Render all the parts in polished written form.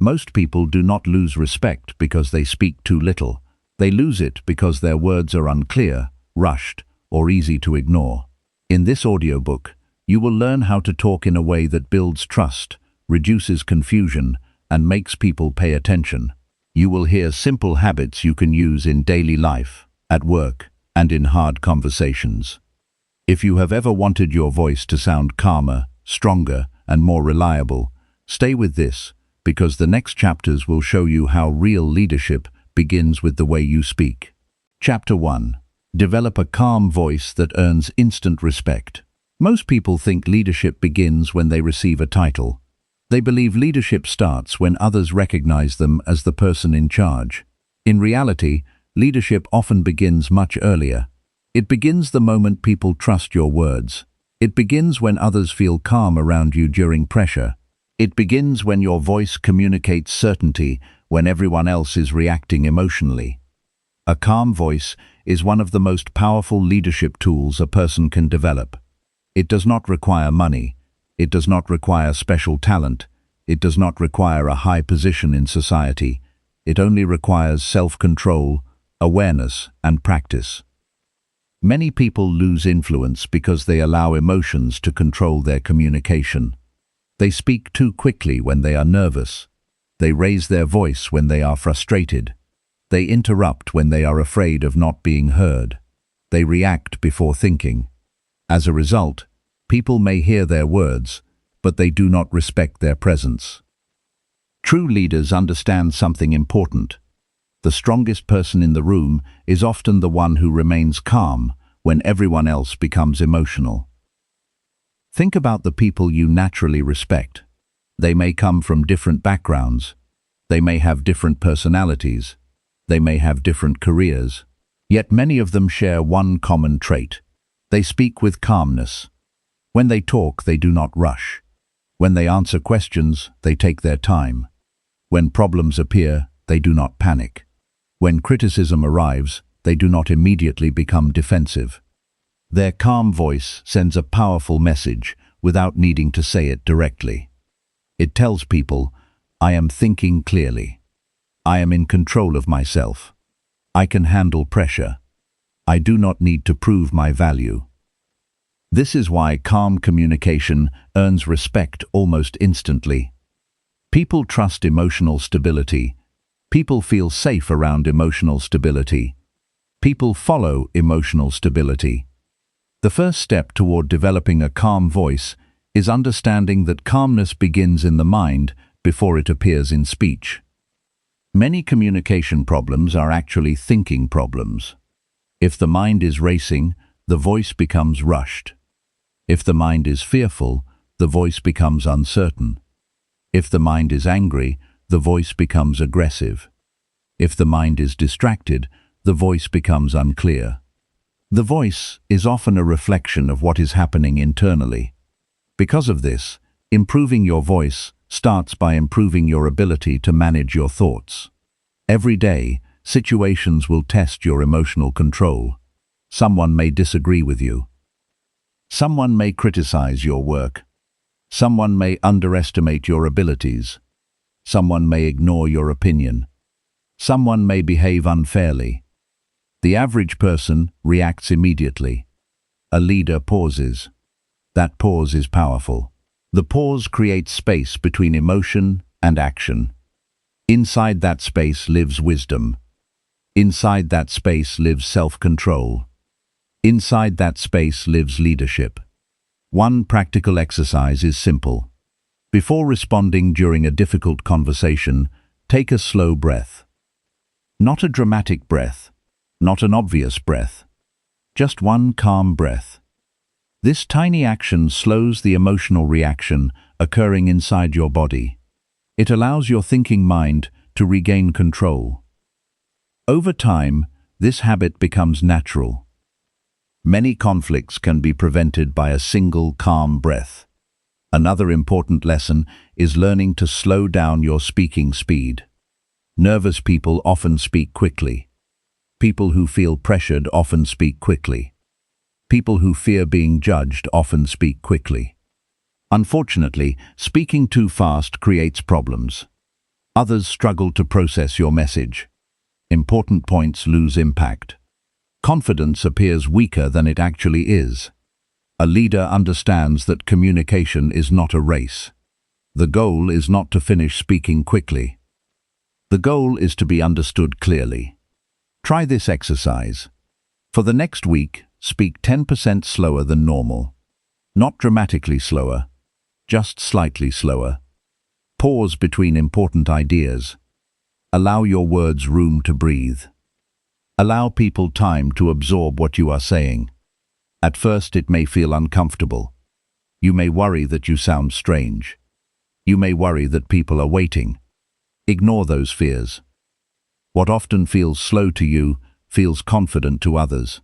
Most people do not lose respect because they speak too little. They lose it because their words are unclear, rushed, or easy to ignore. In this audiobook, you will learn how to talk in a way that builds trust, reduces confusion, and makes people pay attention. You will hear simple habits you can use in daily life, at work, and in hard conversations. If you have ever wanted your voice to sound calmer, stronger, and more reliable, stay with this, because the next chapters will show you how real leadership begins with the way you speak. Chapter 1. Develop a calm voice that earns instant respect. Most people think leadership begins when they receive a title. They believe leadership starts when others recognize them as the person in charge. In reality, leadership often begins much earlier. It begins the moment people trust your words. It begins when others feel calm around you during pressure. It begins when your voice communicates certainty when everyone else is reacting emotionally. A calm voice is one of the most powerful leadership tools a person can develop. It does not require money. It does not require special talent. It does not require a high position in society. It only requires self-control, awareness, and practice. Many people lose influence because they allow emotions to control their communication. They speak too quickly when they are nervous. They raise their voice when they are frustrated. They interrupt when they are afraid of not being heard. They react before thinking. As a result, people may hear their words, but they do not respect their presence. True leaders understand something important. The strongest person in the room is often the one who remains calm when everyone else becomes emotional. Think about the people you naturally respect. They may come from different backgrounds. They may have different personalities. They may have different careers. Yet many of them share one common trait. They speak with calmness. When they talk, they do not rush. When they answer questions, they take their time. When problems appear, they do not panic. When criticism arrives, they do not immediately become defensive. Their calm voice sends a powerful message without needing to say it directly. It tells people, I am thinking clearly. I am in control of myself. I can handle pressure. I do not need to prove my value. This is why calm communication earns respect almost instantly. People trust emotional stability. People feel safe around emotional stability. People follow emotional stability. The first step toward developing a calm voice is understanding that calmness begins in the mind before it appears in speech. Many communication problems are actually thinking problems. If the mind is racing, the voice becomes rushed. If the mind is fearful, the voice becomes uncertain. If the mind is angry, the voice becomes aggressive. If the mind is distracted, the voice becomes unclear. The voice is often a reflection of what is happening internally. Because of this, improving your voice starts by improving your ability to manage your thoughts. Every day, situations will test your emotional control. Someone may disagree with you. Someone may criticize your work. Someone may underestimate your abilities. Someone may ignore your opinion. Someone may behave unfairly. The average person reacts immediately. A leader pauses. That pause is powerful. The pause creates space between emotion and action. Inside that space lives wisdom. Inside that space lives self-control. Inside that space lives leadership. One practical exercise is simple. Before responding during a difficult conversation, take a slow breath. Not a dramatic breath. Not an obvious breath. Just one calm breath. This tiny action slows the emotional reaction occurring inside your body. It allows your thinking mind to regain control. Over time, this habit becomes natural. Many conflicts can be prevented by a single calm breath. Another important lesson is learning to slow down your speaking speed. Nervous people often speak quickly. People who feel pressured often speak quickly. People who fear being judged often speak quickly. Unfortunately, speaking too fast creates problems. Others struggle to process your message. Important points lose impact. Confidence appears weaker than it actually is. A leader understands that communication is not a race. The goal is not to finish speaking quickly. The goal is to be understood clearly. Try this exercise. For the next week, speak 10% slower than normal. Not dramatically slower, just slightly slower. Pause between important ideas. Allow your words room to breathe. Allow people time to absorb what you are saying. At first it may feel uncomfortable. You may worry that you sound strange. You may worry that people are waiting. Ignore those fears. What often feels slow to you feels confident to others.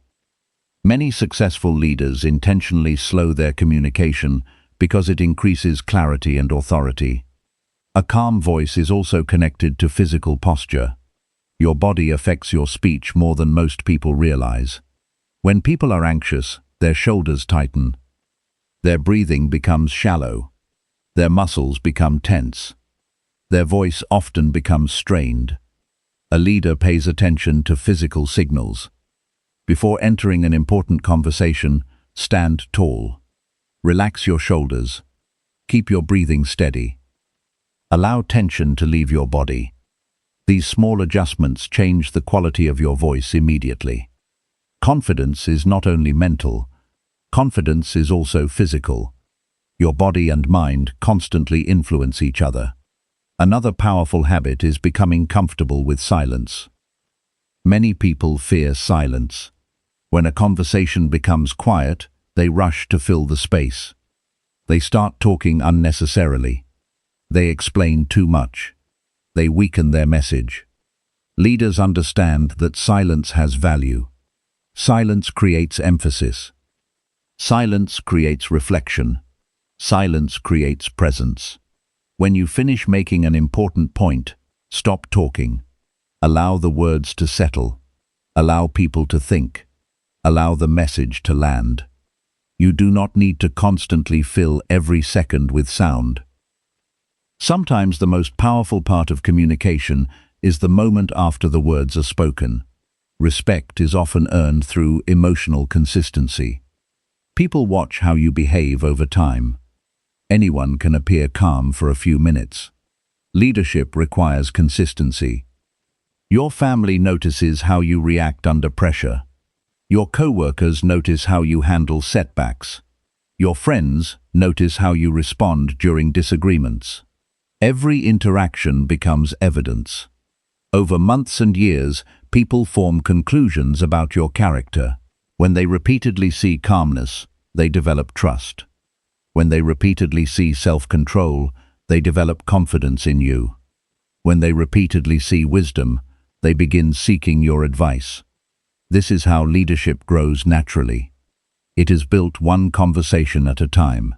Many successful leaders intentionally slow their communication because it increases clarity and authority. A calm voice is also connected to physical posture. Your body affects your speech more than most people realize. When people are anxious, their shoulders tighten. Their breathing becomes shallow. Their muscles become tense. Their voice often becomes strained. A leader pays attention to physical signals. Before entering an important conversation, stand tall. Relax your shoulders. Keep your breathing steady. Allow tension to leave your body. These small adjustments change the quality of your voice immediately. Confidence is not only mental, confidence is also physical. Your body and mind constantly influence each other. Another powerful habit is becoming comfortable with silence. Many people fear silence. When a conversation becomes quiet, they rush to fill the space. They start talking unnecessarily. They explain too much. They weaken their message. Leaders understand that silence has value. Silence creates emphasis. Silence creates reflection. Silence creates presence. When you finish making an important point, stop talking. Allow the words to settle. Allow people to think. Allow the message to land. You do not need to constantly fill every second with sound. Sometimes the most powerful part of communication is the moment after the words are spoken. Respect is often earned through emotional consistency. People watch how you behave over time. Anyone can appear calm for a few minutes. Leadership requires consistency. Your family notices how you react under pressure. Your co-workers notice how you handle setbacks. Your friends notice how you respond during disagreements. Every interaction becomes evidence. Over months and years, people form conclusions about your character. When they repeatedly see calmness, they develop trust. When they repeatedly see self-control, they develop confidence in you. When they repeatedly see wisdom, they begin seeking your advice. This is how leadership grows naturally. It is built one conversation at a time.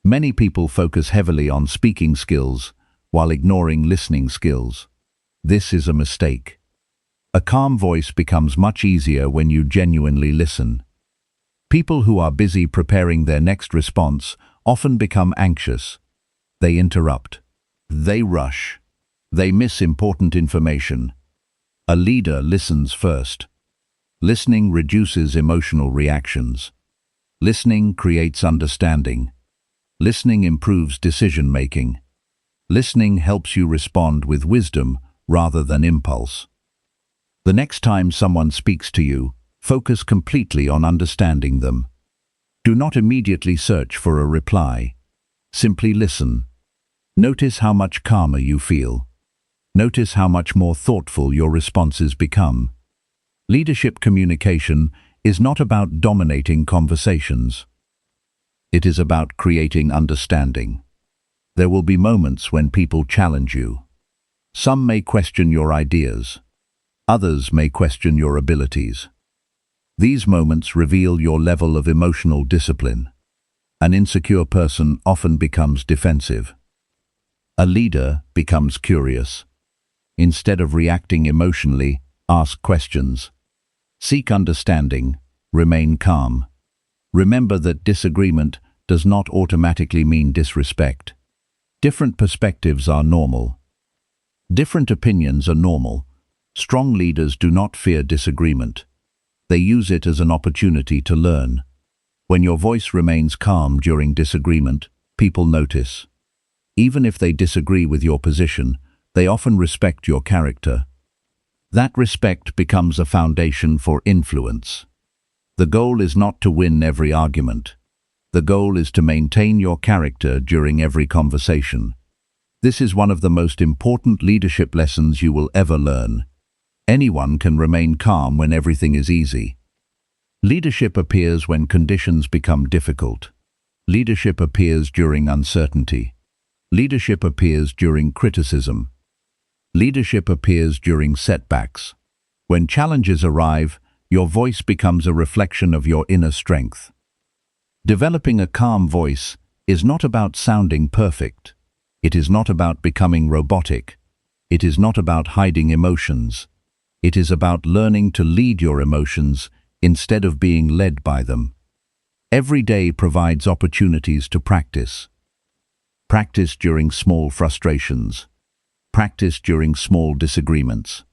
Many people focus heavily on speaking skills while ignoring listening skills. This is a mistake. A calm voice becomes much easier when you genuinely listen. People who are busy preparing their next response often become anxious. They interrupt. They rush. They miss important information. A leader listens first. Listening reduces emotional reactions. Listening creates understanding. Listening improves decision-making. Listening helps you respond with wisdom rather than impulse. The next time someone speaks to you, focus completely on understanding them. Do not immediately search for a reply. Simply listen. Notice how much calmer you feel. Notice how much more thoughtful your responses become. Leadership communication is not about dominating conversations. It is about creating understanding. There will be moments when people challenge you. Some may question your ideas. Others may question your abilities. These moments reveal your level of emotional discipline. An insecure person often becomes defensive. A leader becomes curious. Instead of reacting emotionally, ask questions. Seek understanding. Remain calm. Remember that disagreement does not automatically mean disrespect. Different perspectives are normal. Different opinions are normal. Strong leaders do not fear disagreement. They use it as an opportunity to learn. When your voice remains calm during disagreement, people notice. Even if they disagree with your position, they often respect your character. That respect becomes a foundation for influence. The goal is not to win every argument. The goal is to maintain your character during every conversation. This is one of the most important leadership lessons you will ever learn. Anyone can remain calm when everything is easy. Leadership appears when conditions become difficult. Leadership appears during uncertainty. Leadership appears during criticism. Leadership appears during setbacks. When challenges arrive, your voice becomes a reflection of your inner strength. Developing a calm voice is not about sounding perfect. It is not about becoming robotic. It is not about hiding emotions. It is about learning to lead your emotions instead of being led by them. Every day provides opportunities to practice. Practice during small frustrations. Practice during small disagreements.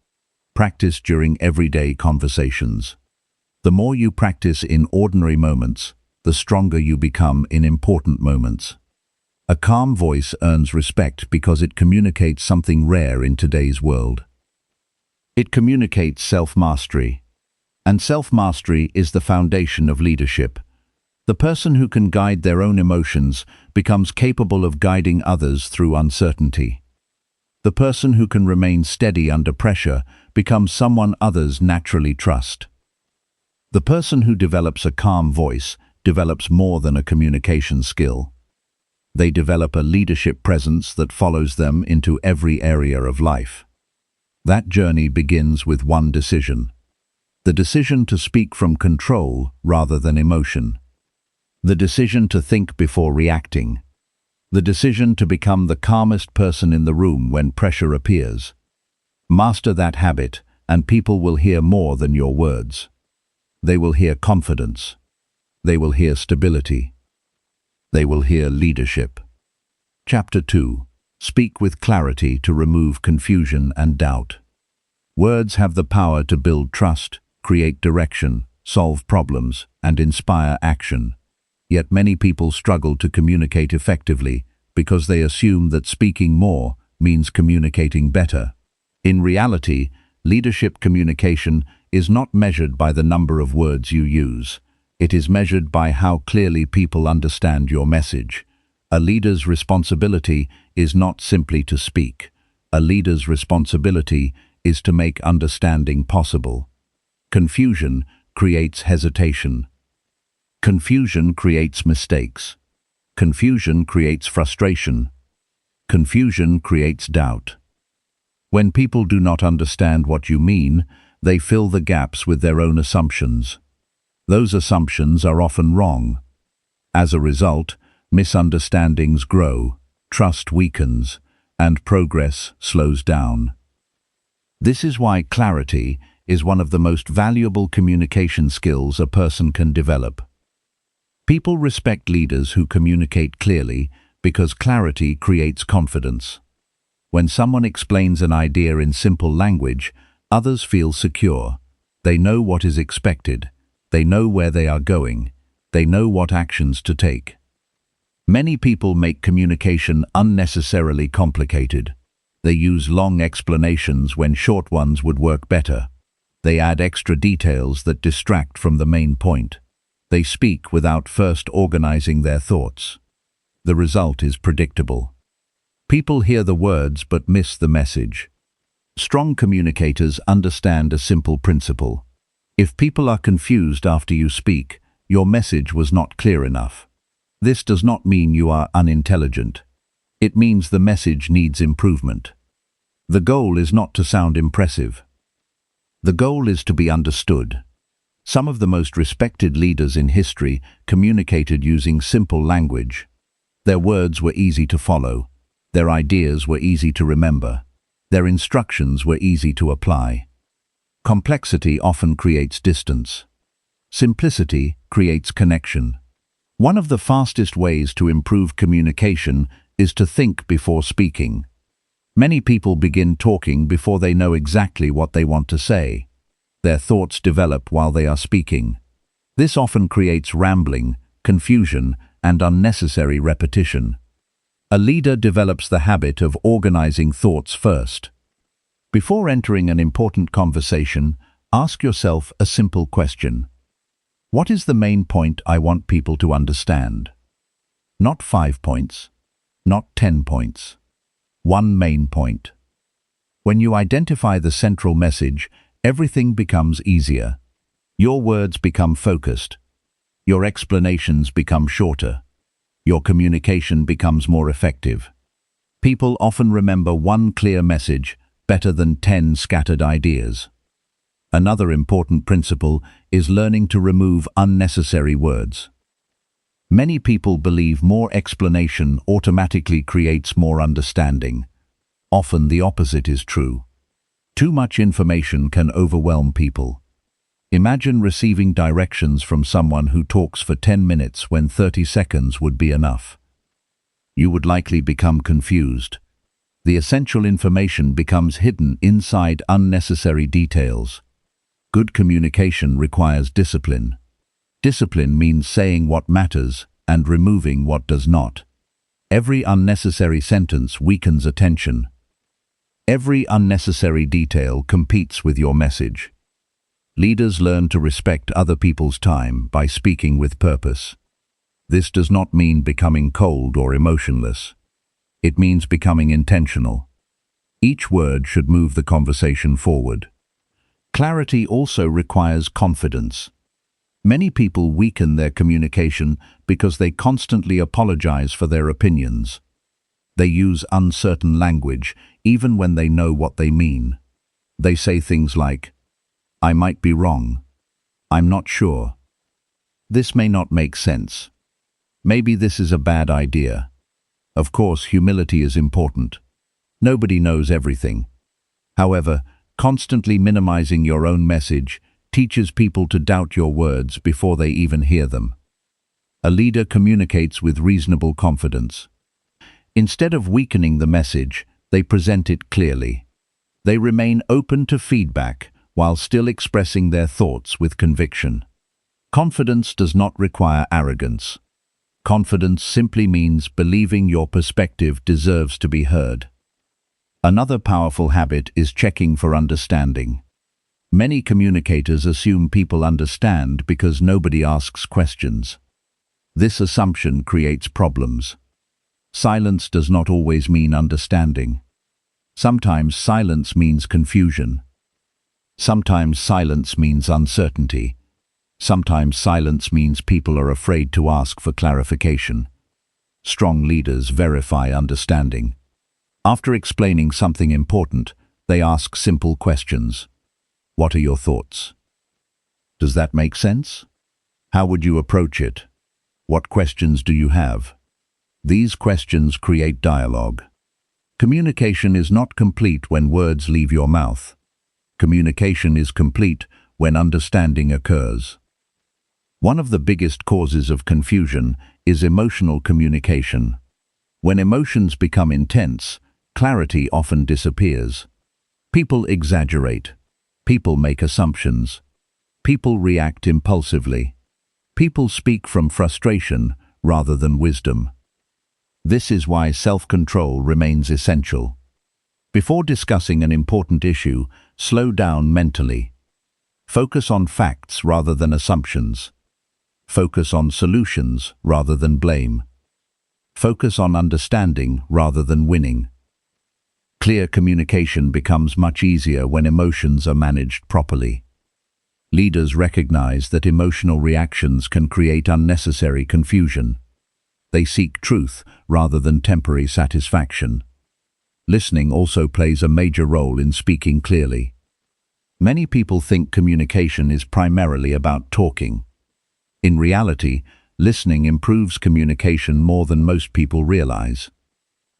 Practice during everyday conversations. The more you practice in ordinary moments, the stronger you become in important moments. A calm voice earns respect because it communicates something rare in today's world. It communicates self-mastery. And self-mastery is the foundation of leadership. The person who can guide their own emotions becomes capable of guiding others through uncertainty. The person who can remain steady under pressure becomes someone others naturally trust. The person who develops a calm voice develops more than a communication skill. They develop a leadership presence that follows them into every area of life. That journey begins with one decision. The decision to speak from control rather than emotion. The decision to think before reacting. The decision to become the calmest person in the room when pressure appears. Master that habit, and people will hear more than your words. They will hear confidence. They will hear stability. They will hear leadership. Chapter 2. Speak with clarity to remove confusion and doubt. Words have the power to build trust, create direction, solve problems, and inspire action. Yet many people struggle to communicate effectively because they assume that speaking more means communicating better. In reality, leadership communication is not measured by the number of words you use. It is measured by how clearly people understand your message. A leader's responsibility is not simply to speak. A leader's responsibility is to make understanding possible. Confusion creates hesitation. Confusion creates mistakes. Confusion creates frustration. Confusion creates doubt. When people do not understand what you mean, they fill the gaps with their own assumptions. Those assumptions are often wrong. As a result, misunderstandings grow, trust weakens, and progress slows down. This is why clarity is one of the most valuable communication skills a person can develop. People respect leaders who communicate clearly because clarity creates confidence. When someone explains an idea in simple language, others feel secure. They know what is expected. They know where they are going. They know what actions to take. Many people make communication unnecessarily complicated. They use long explanations when short ones would work better. They add extra details that distract from the main point. They speak without first organizing their thoughts. The result is predictable. People hear the words but miss the message. Strong communicators understand a simple principle. If people are confused after you speak, your message was not clear enough. This does not mean you are unintelligent. It means the message needs improvement. The goal is not to sound impressive. The goal is to be understood. Some of the most respected leaders in history communicated using simple language. Their words were easy to follow. Their ideas were easy to remember. Their instructions were easy to apply. Complexity often creates distance. Simplicity creates connection. One of the fastest ways to improve communication is to think before speaking. Many people begin talking before they know exactly what they want to say. Their thoughts develop while they are speaking. This often creates rambling, confusion, and unnecessary repetition. A leader develops the habit of organizing thoughts first. Before entering an important conversation, ask yourself a simple question. What is the main point I want people to understand? Not 5 points, not 10 points. One main point. When you identify the central message, everything becomes easier. Your words become focused. Your explanations become shorter. Your communication becomes more effective. People often remember one clear message better than 10 scattered ideas. Another important principle is learning to remove unnecessary words. Many people believe more explanation automatically creates more understanding. Often the opposite is true. Too much information can overwhelm people. Imagine receiving directions from someone who talks for 10 minutes when 30 seconds would be enough. You would likely become confused. The essential information becomes hidden inside unnecessary details. Good communication requires discipline. Discipline means saying what matters and removing what does not. Every unnecessary sentence weakens attention. Every unnecessary detail competes with your message. Leaders learn to respect other people's time by speaking with purpose. This does not mean becoming cold or emotionless. It means becoming intentional. Each word should move the conversation forward. Clarity also requires confidence. Many people weaken their communication because they constantly apologize for their opinions. They use uncertain language even when they know what they mean. They say things like, "I might be wrong. I'm not sure. This may not make sense. Maybe this is a bad idea." Of course, humility is important. Nobody knows everything. However, constantly minimizing your own message teaches people to doubt your words before they even hear them. A leader communicates with reasonable confidence. Instead of weakening the message, they present it clearly. They remain open to feedback while still expressing their thoughts with conviction. Confidence does not require arrogance. Confidence simply means believing your perspective deserves to be heard. Another powerful habit is checking for understanding. Many communicators assume people understand because nobody asks questions. This assumption creates problems. Silence does not always mean understanding. Sometimes silence means confusion. Sometimes silence means uncertainty. Sometimes silence means people are afraid to ask for clarification. Strong leaders verify understanding. After explaining something important, they ask simple questions. What are your thoughts? Does that make sense? How would you approach it? What questions do you have? These questions create dialogue. Communication is not complete when words leave your mouth. Communication is complete when understanding occurs. One of the biggest causes of confusion is emotional communication. When emotions become intense, clarity often disappears. People exaggerate. People make assumptions. People react impulsively. People speak from frustration rather than wisdom. This is why self-control remains essential. Before discussing an important issue, slow down mentally. Focus on facts rather than assumptions. Focus on solutions rather than blame. Focus on understanding rather than winning. Clear communication becomes much easier when emotions are managed properly. Leaders recognize that emotional reactions can create unnecessary confusion. They seek truth rather than temporary satisfaction. Listening also plays a major role in speaking clearly. Many people think communication is primarily about talking. In reality, listening improves communication more than most people realize.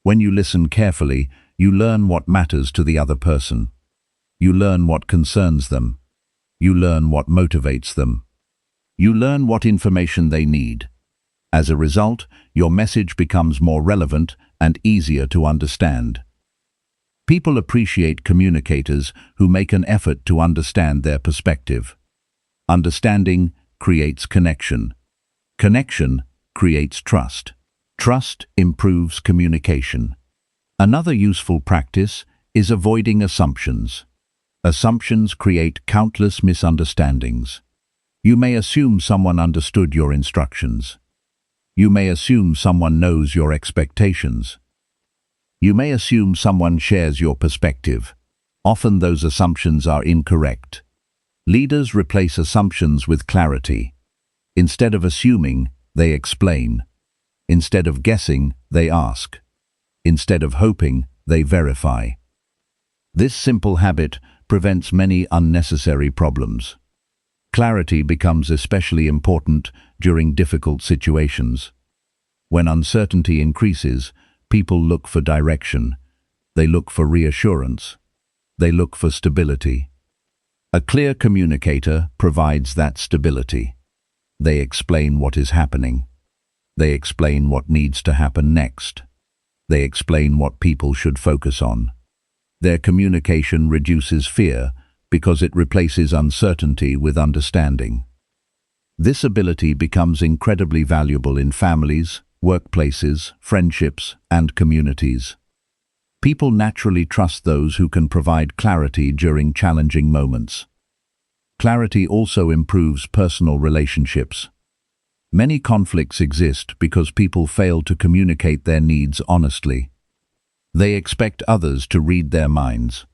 When you listen carefully, you learn what matters to the other person. You learn what concerns them. You learn what motivates them. You learn what information they need. As a result, your message becomes more relevant and easier to understand. People appreciate communicators who make an effort to understand their perspective. Understanding creates connection. Connection creates trust. Trust improves communication. Another useful practice is avoiding assumptions. Assumptions create countless misunderstandings. You may assume someone understood your instructions. You may assume someone knows your expectations. You may assume someone shares your perspective. Often those assumptions are incorrect. Leaders replace assumptions with clarity. Instead of assuming, they explain. Instead of guessing, they ask. Instead of hoping, they verify. This simple habit prevents many unnecessary problems. Clarity becomes especially important during difficult situations. When uncertainty increases, people look for direction. They look for reassurance. They look for stability. A clear communicator provides that stability. They explain what is happening. They explain what needs to happen next. They explain what people should focus on. Their communication reduces fear because it replaces uncertainty with understanding. This ability becomes incredibly valuable in families, workplaces, friendships, and communities. People naturally trust those who can provide clarity during challenging moments. Clarity also improves personal relationships. Many conflicts exist because people fail to communicate their needs honestly. They expect others to read their minds.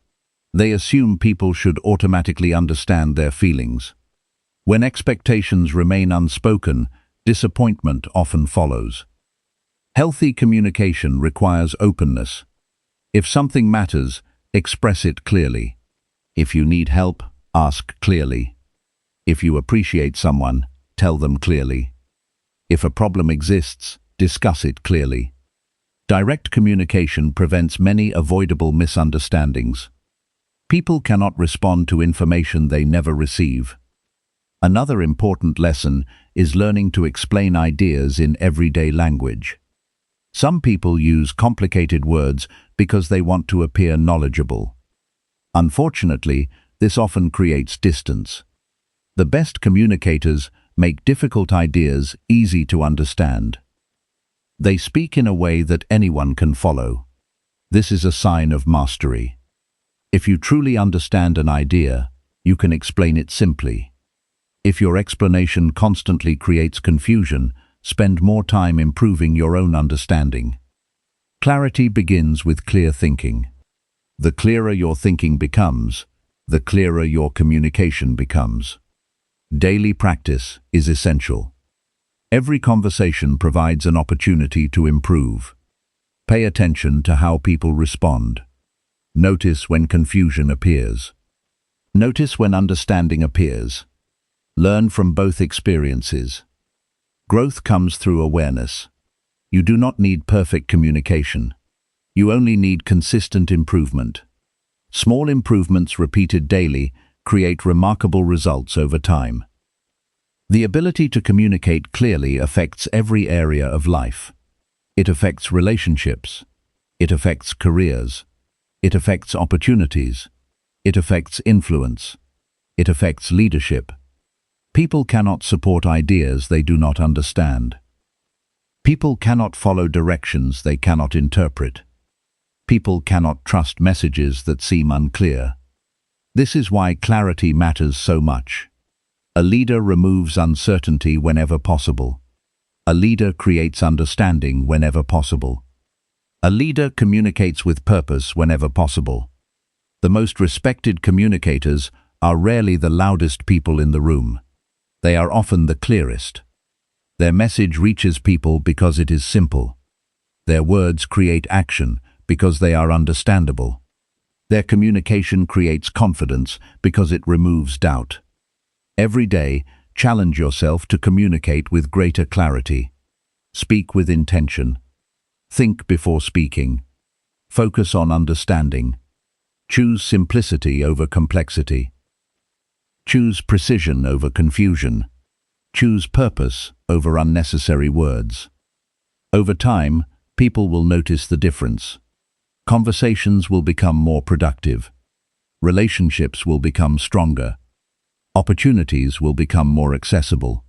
They assume people should automatically understand their feelings. When expectations remain unspoken, disappointment often follows. Healthy communication requires openness. If something matters, express it clearly. If you need help, ask clearly. If you appreciate someone, tell them clearly. If a problem exists, discuss it clearly. Direct communication prevents many avoidable misunderstandings. People cannot respond to information they never receive. Another important lesson is learning to explain ideas in everyday language. Some people use complicated words because they want to appear knowledgeable. Unfortunately, this often creates distance. The best communicators make difficult ideas easy to understand. They speak in a way that anyone can follow. This is a sign of mastery. If you truly understand an idea, you can explain it simply. If your explanation constantly creates confusion, spend more time improving your own understanding. Clarity begins with clear thinking. The clearer your thinking becomes, the clearer your communication becomes. Daily practice is essential. Every conversation provides an opportunity to improve. Pay attention to how people respond. Notice when confusion appears. Notice when understanding appears. Learn from both experiences. Growth comes through awareness. You do not need perfect communication. You only need consistent improvement. Small improvements repeated daily create remarkable results over time. The ability to communicate clearly affects every area of life. It affects relationships. It affects careers. It affects opportunities. It affects influence. It affects leadership. People cannot support ideas they do not understand. People cannot follow directions they cannot interpret. People cannot trust messages that seem unclear. This is why clarity matters so much. A leader removes uncertainty whenever possible. A leader creates understanding whenever possible. A leader communicates with purpose whenever possible. The most respected communicators are rarely the loudest people in the room. They are often the clearest. Their message reaches people because it is simple. Their words create action because they are understandable. Their communication creates confidence because it removes doubt. Every day, challenge yourself to communicate with greater clarity. Speak with intention. Think before speaking. Focus on understanding. Choose simplicity over complexity. Choose precision over confusion. Choose purpose over unnecessary words. Over time, people will notice the difference. Conversations will become more productive. Relationships will become stronger. Opportunities will become more accessible.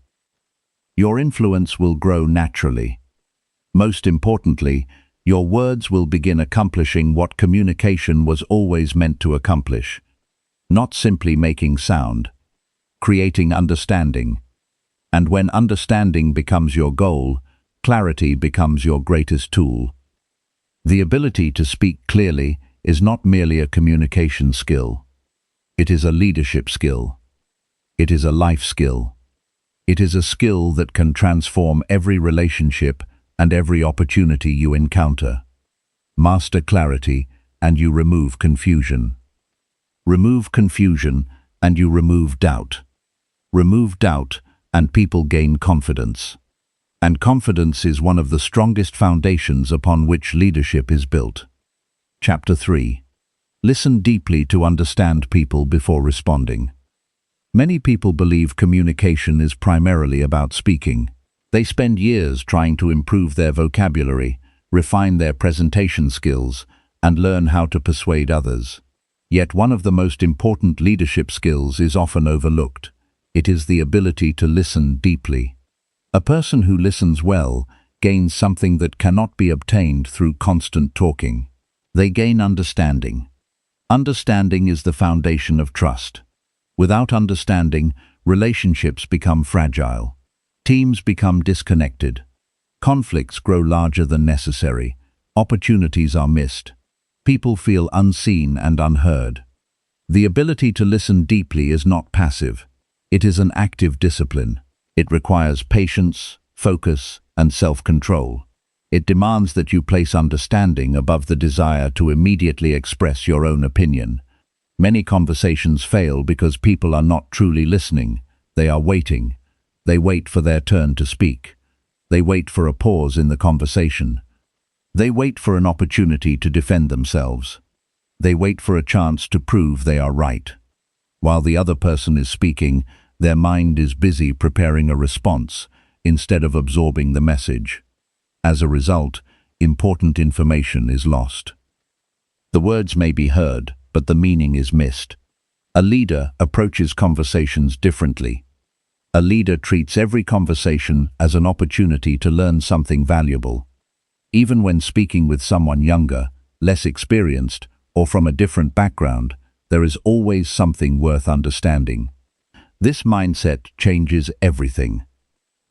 Your influence will grow naturally. Most importantly, your words will begin accomplishing what communication was always meant to accomplish. Not simply making sound, creating understanding. And when understanding becomes your goal, clarity becomes your greatest tool. The ability to speak clearly is not merely a communication skill. It is a leadership skill. It is a life skill. It is a skill that can transform every relationship and every opportunity you encounter. Master clarity and you remove confusion. Remove confusion and you remove doubt. Remove doubt and people gain confidence. And confidence is one of the strongest foundations upon which leadership is built. Chapter 3. Listen deeply to understand people before responding. Many people believe communication is primarily about speaking. They spend years trying to improve their vocabulary, refine their presentation skills, and learn how to persuade others. Yet one of the most important leadership skills is often overlooked. It is the ability to listen deeply. A person who listens well gains something that cannot be obtained through constant talking. They gain understanding. Understanding is the foundation of trust. Without understanding, relationships become fragile. Teams become disconnected. Conflicts grow larger than necessary. Opportunities are missed. People feel unseen and unheard. The ability to listen deeply is not passive. It is an active discipline. It requires patience, focus, and self-control. It demands that you place understanding above the desire to immediately express your own opinion. Many conversations fail because people are not truly listening. They are waiting. They wait for their turn to speak. They wait for a pause in the conversation. They wait for an opportunity to defend themselves. They wait for a chance to prove they are right. While the other person is speaking, their mind is busy preparing a response instead of absorbing the message. As a result, important information is lost. The words may be heard, but the meaning is missed. A leader approaches conversations differently. A leader treats every conversation as an opportunity to learn something valuable. Even when speaking with someone younger, less experienced, or from a different background, there is always something worth understanding. This mindset changes everything.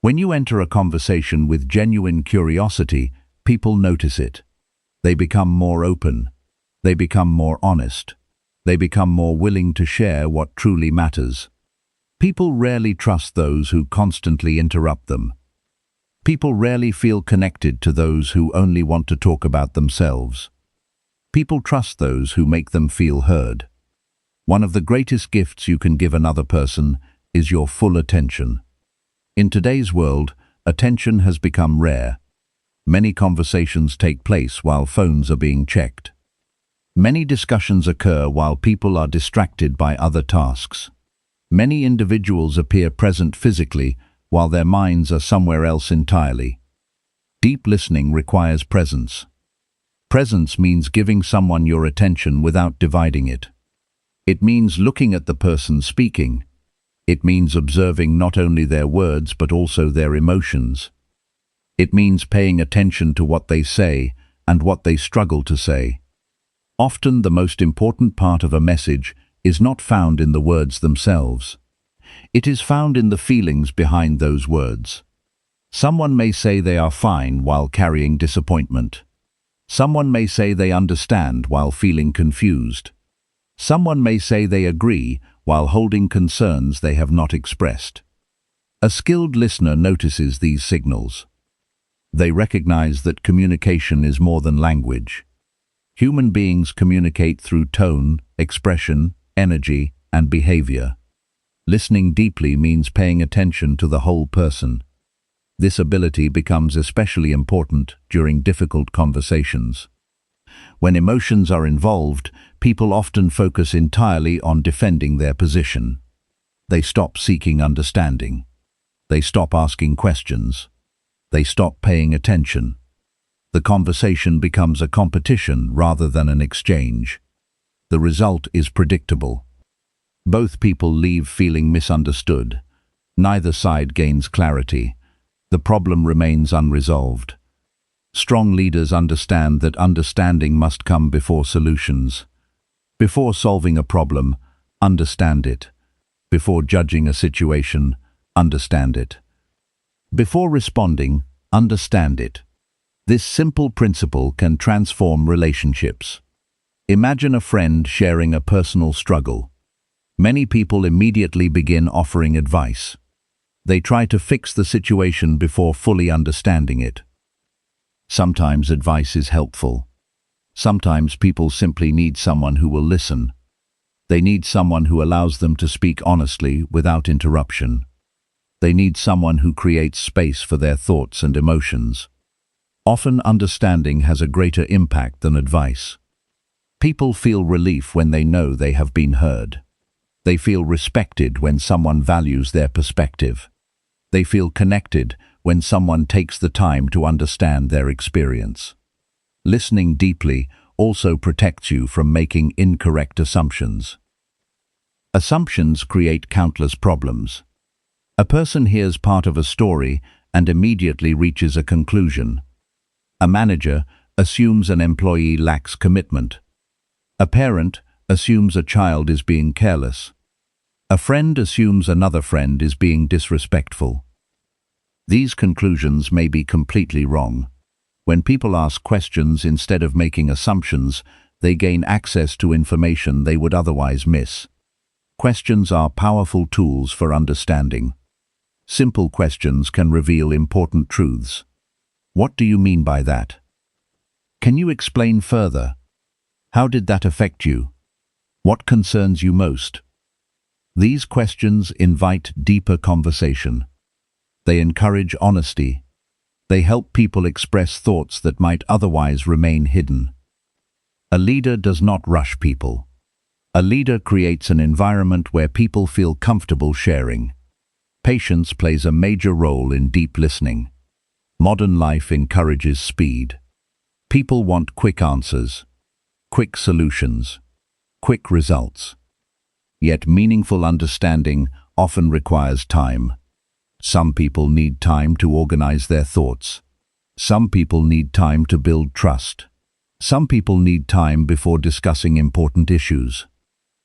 When you enter a conversation with genuine curiosity, people notice it. They become more open. They become more honest. They become more willing to share what truly matters. People rarely trust those who constantly interrupt them. People rarely feel connected to those who only want to talk about themselves. People trust those who make them feel heard. One of the greatest gifts you can give another person is your full attention. In today's world, attention has become rare. Many conversations take place while phones are being checked. Many discussions occur while people are distracted by other tasks. Many individuals appear present physically while their minds are somewhere else entirely. Deep listening requires presence. Presence means giving someone your attention without dividing it. It means looking at the person speaking. It means observing not only their words but also their emotions. It means paying attention to what they say and what they struggle to say. Often the most important part of a message is not found in the words themselves. It is found in the feelings behind those words. Someone may say they are fine while carrying disappointment. Someone may say they understand while feeling confused. Someone may say they agree while holding concerns they have not expressed. A skilled listener notices these signals. They recognize that communication is more than language. Human beings communicate through tone, expression, energy, and behavior. Listening deeply means paying attention to the whole person. This ability becomes especially important during difficult conversations. When emotions are involved, people often focus entirely on defending their position. They stop seeking understanding. They stop asking questions. They stop paying attention. The conversation becomes a competition rather than an exchange. The result is predictable. Both people leave feeling misunderstood. Neither side gains clarity. The problem remains unresolved. Strong leaders understand that understanding must come before solutions. Before solving a problem, understand it. Before judging a situation, understand it. Before responding, understand it. This simple principle can transform relationships. Imagine a friend sharing a personal struggle. Many people immediately begin offering advice. They try to fix the situation before fully understanding it. Sometimes advice is helpful. Sometimes people simply need someone who will listen. They need someone who allows them to speak honestly without interruption. They need someone who creates space for their thoughts and emotions. Often understanding has a greater impact than advice. People feel relief when they know they have been heard. They feel respected when someone values their perspective. They feel connected when someone takes the time to understand their experience. Listening deeply also protects you from making incorrect assumptions. Assumptions create countless problems. A person hears part of a story and immediately reaches a conclusion. A manager assumes an employee lacks commitment. A parent assumes a child is being careless. A friend assumes another friend is being disrespectful. These conclusions may be completely wrong. When people ask questions instead of making assumptions, they gain access to information they would otherwise miss. Questions are powerful tools for understanding. Simple questions can reveal important truths. What do you mean by that? Can you explain further? How did that affect you? What concerns you most? These questions invite deeper conversation. They encourage honesty. They help people express thoughts that might otherwise remain hidden. A leader does not rush people. A leader creates an environment where people feel comfortable sharing. Patience plays a major role in deep listening. Modern life encourages speed. People want quick answers, quick solutions, quick results. Yet meaningful understanding often requires time. Some people need time to organize their thoughts. Some people need time to build trust. Some people need time before discussing important issues.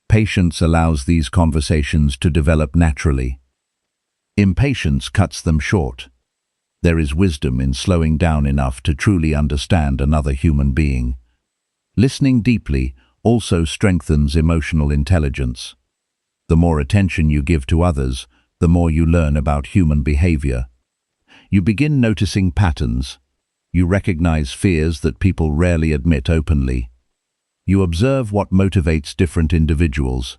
Patience allows these conversations to develop naturally. Impatience cuts them short. There is wisdom in slowing down enough to truly understand another human being. Listening deeply also strengthens emotional intelligence. The more attention you give to others, the more you learn about human behavior. You begin noticing patterns. You recognize fears that people rarely admit openly. You observe what motivates different individuals.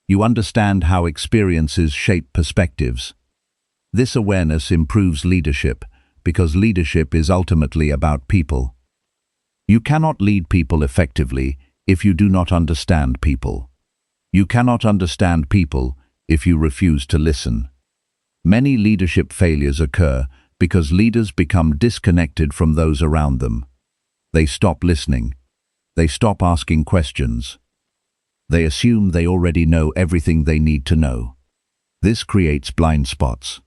You understand how experiences shape perspectives. This awareness improves leadership because leadership is ultimately about people. You cannot lead people effectively if you do not understand people. You cannot understand people if you refuse to listen. Many leadership failures occur because leaders become disconnected from those around them. They stop listening. They stop asking questions. They assume they already know everything they need to know. This creates blind spots.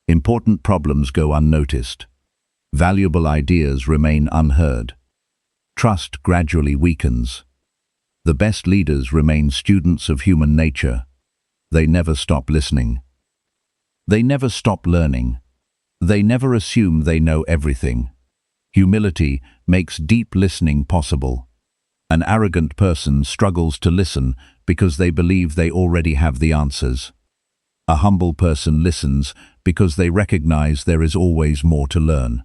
Important problems go unnoticed. Valuable ideas remain unheard. Trust gradually weakens. The best leaders remain students of human nature. They never stop listening. They never stop learning. They never assume they know everything. Humility makes deep listening possible. An arrogant person struggles to listen because they believe they already have the answers. A humble person listens because they recognize there is always more to learn.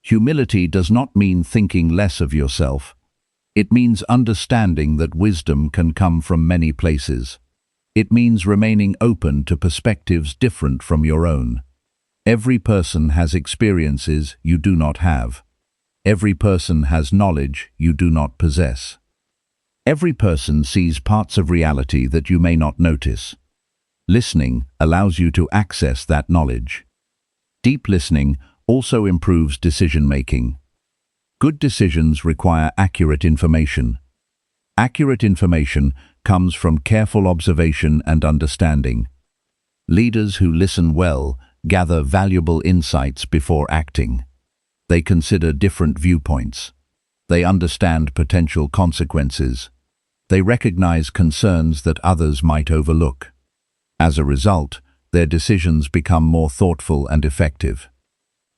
Humility does not mean thinking less of yourself. It means understanding that wisdom can come from many places. It means remaining open to perspectives different from your own. Every person has experiences you do not have. Every person has knowledge you do not possess. Every person sees parts of reality that you may not notice. Listening allows you to access that knowledge. Deep listening also improves decision-making. Good decisions require accurate information. Accurate information comes from careful observation and understanding. Leaders who listen well gather valuable insights before acting. They consider different viewpoints. They understand potential consequences. They recognize concerns that others might overlook. As a result, their decisions become more thoughtful and effective.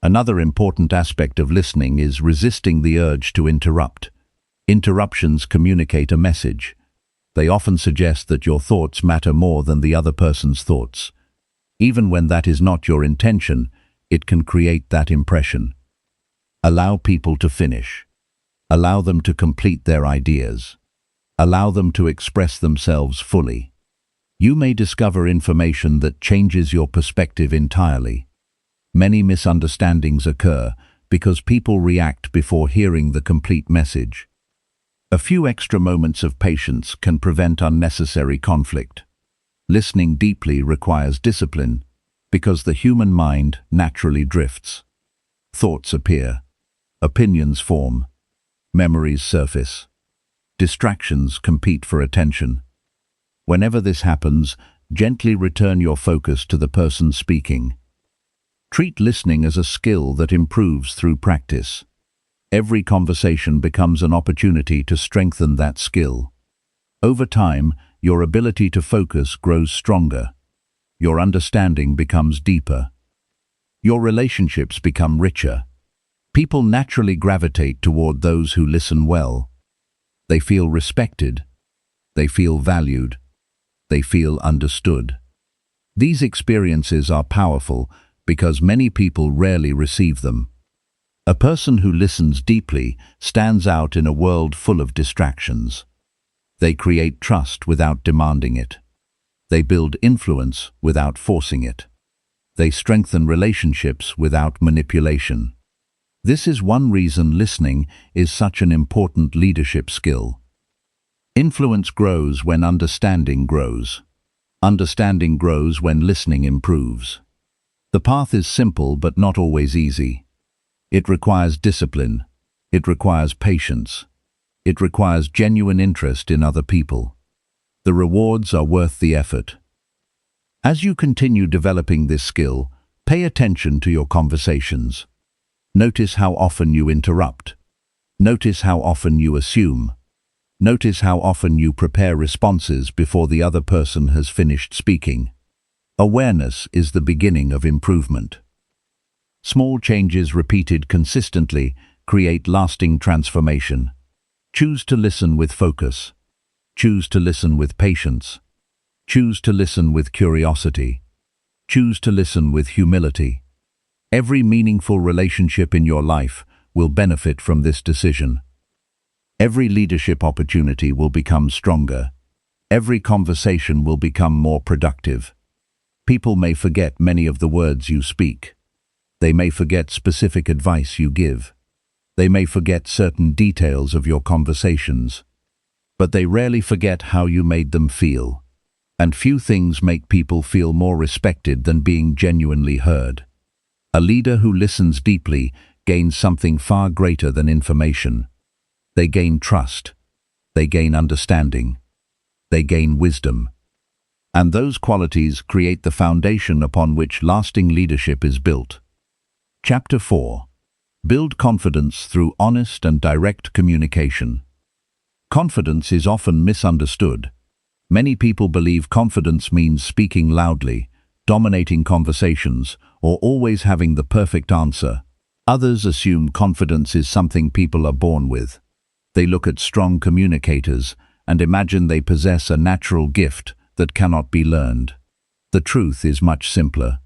Another important aspect of listening is resisting the urge to interrupt. Interruptions communicate a message. They often suggest that your thoughts matter more than the other person's thoughts. Even when that is not your intention, it can create that impression. Allow people to finish. Allow them to complete their ideas. Allow them to express themselves fully. You may discover information that changes your perspective entirely. Many misunderstandings occur because people react before hearing the complete message. A few extra moments of patience can prevent unnecessary conflict. Listening deeply requires discipline because the human mind naturally drifts. Thoughts appear. Opinions form. Memories surface. Distractions compete for attention. Whenever this happens, gently return your focus to the person speaking. Treat listening as a skill that improves through practice. Every conversation becomes an opportunity to strengthen that skill. Over time, your ability to focus grows stronger. Your understanding becomes deeper. Your relationships become richer. People naturally gravitate toward those who listen well. They feel respected. They feel valued. They feel understood. These experiences are powerful because many people rarely receive them. A person who listens deeply stands out in a world full of distractions. They create trust without demanding it. They build influence without forcing it. They strengthen relationships without manipulation. This is one reason listening is such an important leadership skill. Influence grows when understanding grows. Understanding grows when listening improves. The path is simple but not always easy. It requires discipline. It requires patience. It requires genuine interest in other people. The rewards are worth the effort. As you continue developing this skill, pay attention to your conversations. Notice how often you interrupt. Notice how often you assume. Notice how often you prepare responses before the other person has finished speaking. Awareness is the beginning of improvement. Small changes repeated consistently create lasting transformation. Choose to listen with focus. Choose to listen with patience. Choose to listen with curiosity. Choose to listen with humility. Every meaningful relationship in your life will benefit from this decision. Every leadership opportunity will become stronger. Every conversation will become more productive. People may forget many of the words you speak. They may forget specific advice you give. They may forget certain details of your conversations. But they rarely forget how you made them feel. And few things make people feel more respected than being genuinely heard. A leader who listens deeply gains something far greater than information. They gain trust. They gain understanding. They gain wisdom. And those qualities create the foundation upon which lasting leadership is built. Chapter 4. Build confidence through honest and direct communication. Confidence is often misunderstood. Many people believe confidence means speaking loudly, dominating conversations, or always having the perfect answer. Others assume confidence is something people are born with. They look at strong communicators and imagine they possess a natural gift that cannot be learned. The truth is much simpler.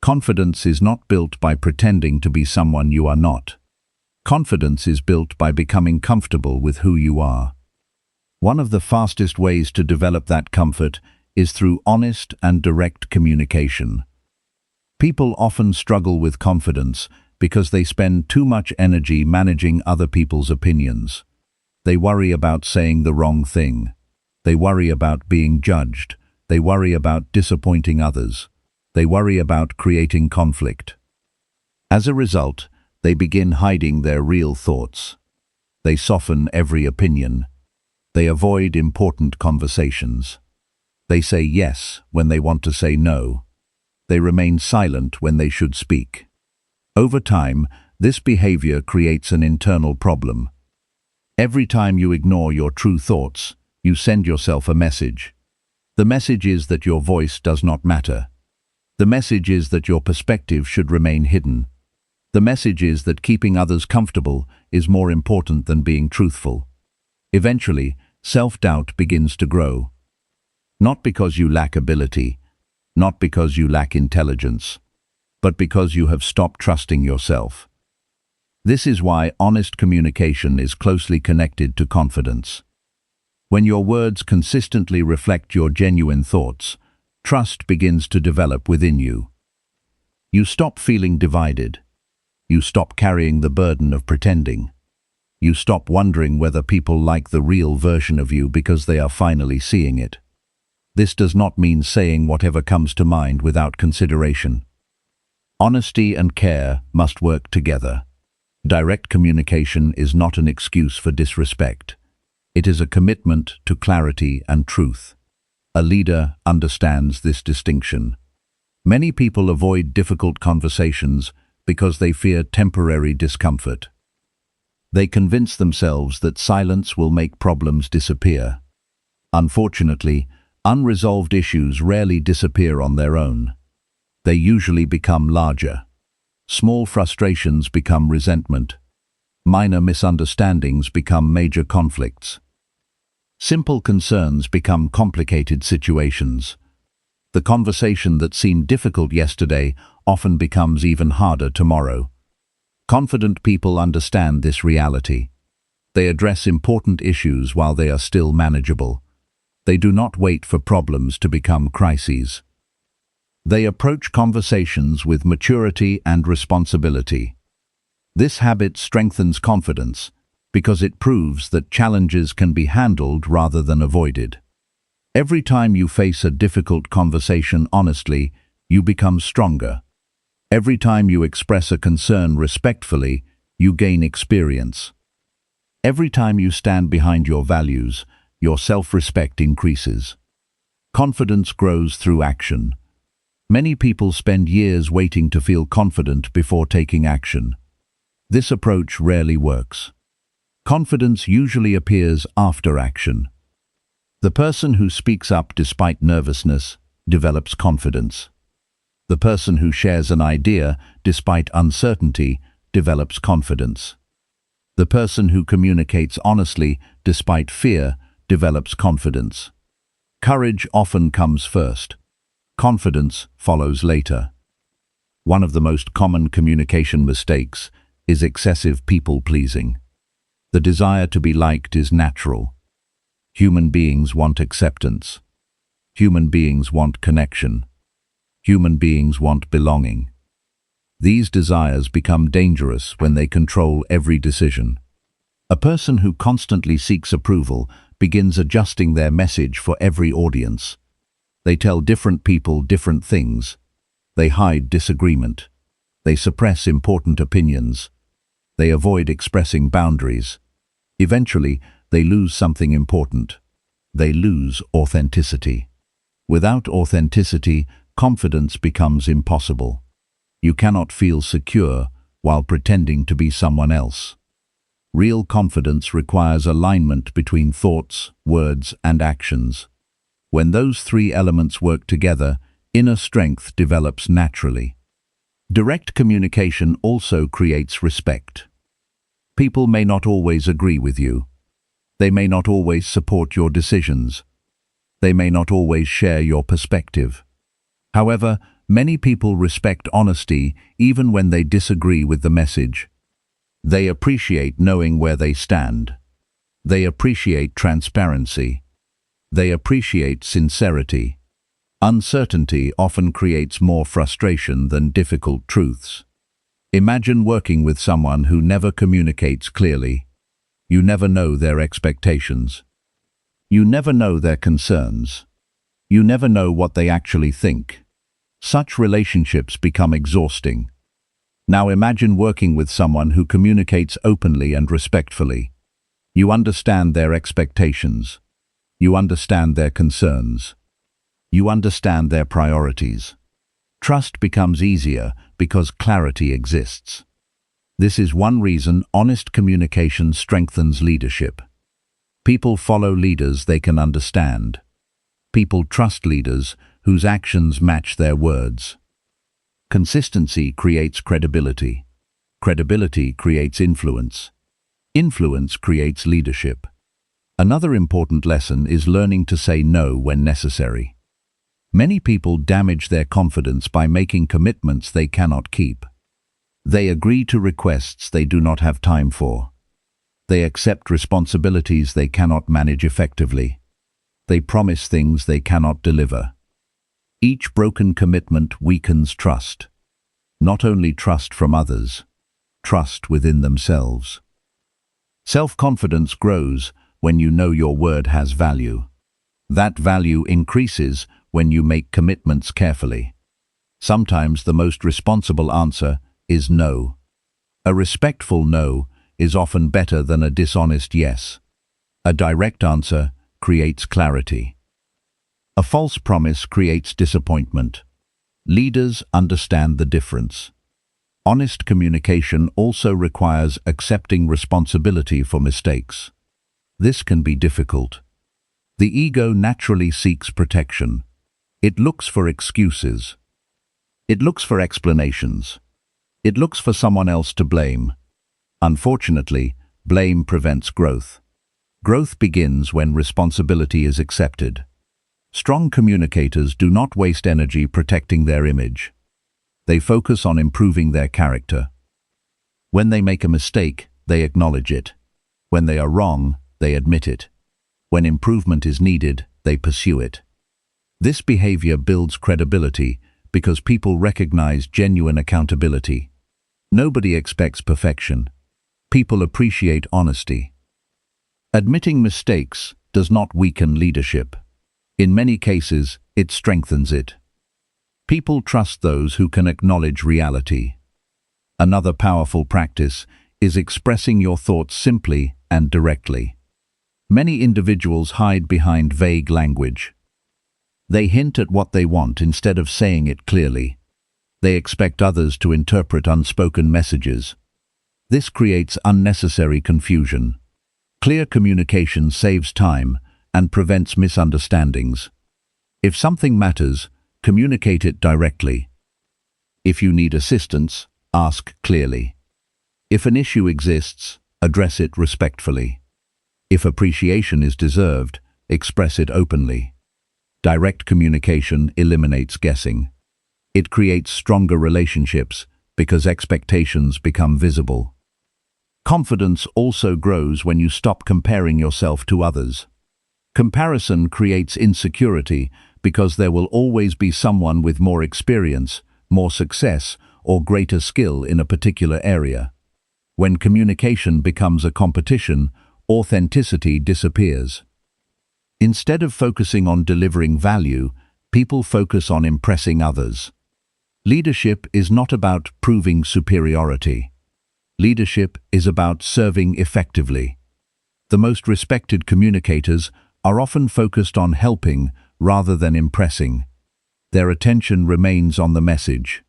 Confidence is not built by pretending to be someone you are not. Confidence is built by becoming comfortable with who you are. One of the fastest ways to develop that comfort is through honest and direct communication. People often struggle with confidence because they spend too much energy managing other people's opinions. They worry about saying the wrong thing. They worry about being judged. They worry about disappointing others. They worry about creating conflict. As a result, They begin hiding their real thoughts. They soften every opinion. They avoid important conversations. They say yes when they want to say no. They remain silent when they should speak. Over time, this behavior creates an internal problem. Every time you ignore your true thoughts, you send yourself a message. The message is that your voice does not matter. The message is that your perspective should remain hidden. The message is that keeping others comfortable is more important than being truthful. Eventually, self-doubt begins to grow. Not because you lack ability, not because you lack intelligence, but because you have stopped trusting yourself. This is why honest communication is closely connected to confidence. When your words consistently reflect your genuine thoughts, trust begins to develop within you. You stop feeling divided. You stop carrying the burden of pretending. You stop wondering whether people like the real version of you because they are finally seeing it. This does not mean saying whatever comes to mind without consideration. Honesty and care must work together. Direct communication is not an excuse for disrespect. It is a commitment to clarity and truth. A leader understands this distinction. Many people avoid difficult conversations because they fear temporary discomfort. They convince themselves that silence will make problems disappear. Unfortunately, unresolved issues rarely disappear on their own. They usually become larger. Small frustrations become resentment. Minor misunderstandings become major conflicts. Simple concerns become complicated situations. The conversation that seemed difficult yesterday often becomes even harder tomorrow. Confident people understand this reality. They address important issues while they are still manageable. They do not wait for problems to become crises. They approach conversations with maturity and responsibility. This habit strengthens confidence because it proves that challenges can be handled rather than avoided. Every time you face a difficult conversation honestly, you become stronger. Every time you express a concern respectfully, you gain experience. Every time you stand behind your values, your self-respect increases. Confidence grows through action. Many people spend years waiting to feel confident before taking action. This approach rarely works. Confidence usually appears after action. The person who speaks up despite nervousness develops confidence. The person who shares an idea despite uncertainty develops confidence. The person who communicates honestly despite fear develops confidence. Courage often comes first. Confidence follows later. One of the most common communication mistakes is excessive people-pleasing. The desire to be liked is natural. Human beings want acceptance. Human beings want connection. Human beings want belonging. These desires become dangerous when they control every decision. A person who constantly seeks approval begins adjusting their message for every audience. They tell different people different things. They hide disagreement. They suppress important opinions. They avoid expressing boundaries. Eventually, they lose something important. They lose authenticity. Without authenticity, confidence becomes impossible. You cannot feel secure while pretending to be someone else. Real confidence requires alignment between thoughts, words, and actions. When those three elements work together, inner strength develops naturally. Direct communication also creates respect. People may not always agree with you. They may not always support your decisions. They may not always share your perspective. However, many people respect honesty even when they disagree with the message. They appreciate knowing where they stand. They appreciate transparency. They appreciate sincerity. Uncertainty often creates more frustration than difficult truths. Imagine working with someone who never communicates clearly. You never know their expectations. You never know their concerns. You never know what they actually think. Such relationships become exhausting. Now imagine working with someone who communicates openly and respectfully. You understand their expectations. You understand their concerns. You understand their priorities. Trust becomes easier because clarity exists. This is one reason honest communication strengthens leadership. People follow leaders they can understand. People trust leaders whose actions match their words. Consistency creates credibility. Credibility creates influence. Influence creates leadership. Another important lesson is learning to say no when necessary. Many people damage their confidence by making commitments they cannot keep. They agree to requests they do not have time for. They accept responsibilities they cannot manage effectively. They promise things they cannot deliver. Each broken commitment weakens trust. Not only trust from others, trust within themselves. Self-confidence grows when you know your word has value. That value increases when you make commitments carefully. Sometimes the most responsible answer is no. A respectful no is often better than a dishonest yes. A direct answer creates clarity. A false promise creates disappointment. Leaders understand the difference. Honest communication also requires accepting responsibility for mistakes. This can be difficult. The ego naturally seeks protection. It looks for excuses. It looks for explanations. It looks for someone else to blame. Unfortunately, blame prevents growth. Growth begins when responsibility is accepted. Strong communicators do not waste energy protecting their image. They focus on improving their character. When they make a mistake, they acknowledge it. When they are wrong, they admit it. When improvement is needed, they pursue it. This behavior builds credibility because people recognize genuine accountability. Nobody expects perfection. People appreciate honesty. Admitting mistakes does not weaken leadership. In many cases, it strengthens it. People trust those who can acknowledge reality. Another powerful practice is expressing your thoughts simply and directly. Many individuals hide behind vague language. They hint at what they want instead of saying it clearly. They expect others to interpret unspoken messages. This creates unnecessary confusion. Clear communication saves time and prevents misunderstandings. If something matters, communicate it directly. If you need assistance, ask clearly. If an issue exists, address it respectfully. If appreciation is deserved, express it openly. Direct communication eliminates guessing. It creates stronger relationships because expectations become visible. Confidence also grows when you stop comparing yourself to others. Comparison creates insecurity because there will always be someone with more experience, more success, or greater skill in a particular area. When communication becomes a competition, authenticity disappears. Instead of focusing on delivering value, people focus on impressing others. Leadership is not about proving superiority. Leadership is about serving effectively. The most respected communicators are often focused on helping rather than impressing. Their attention remains on the message.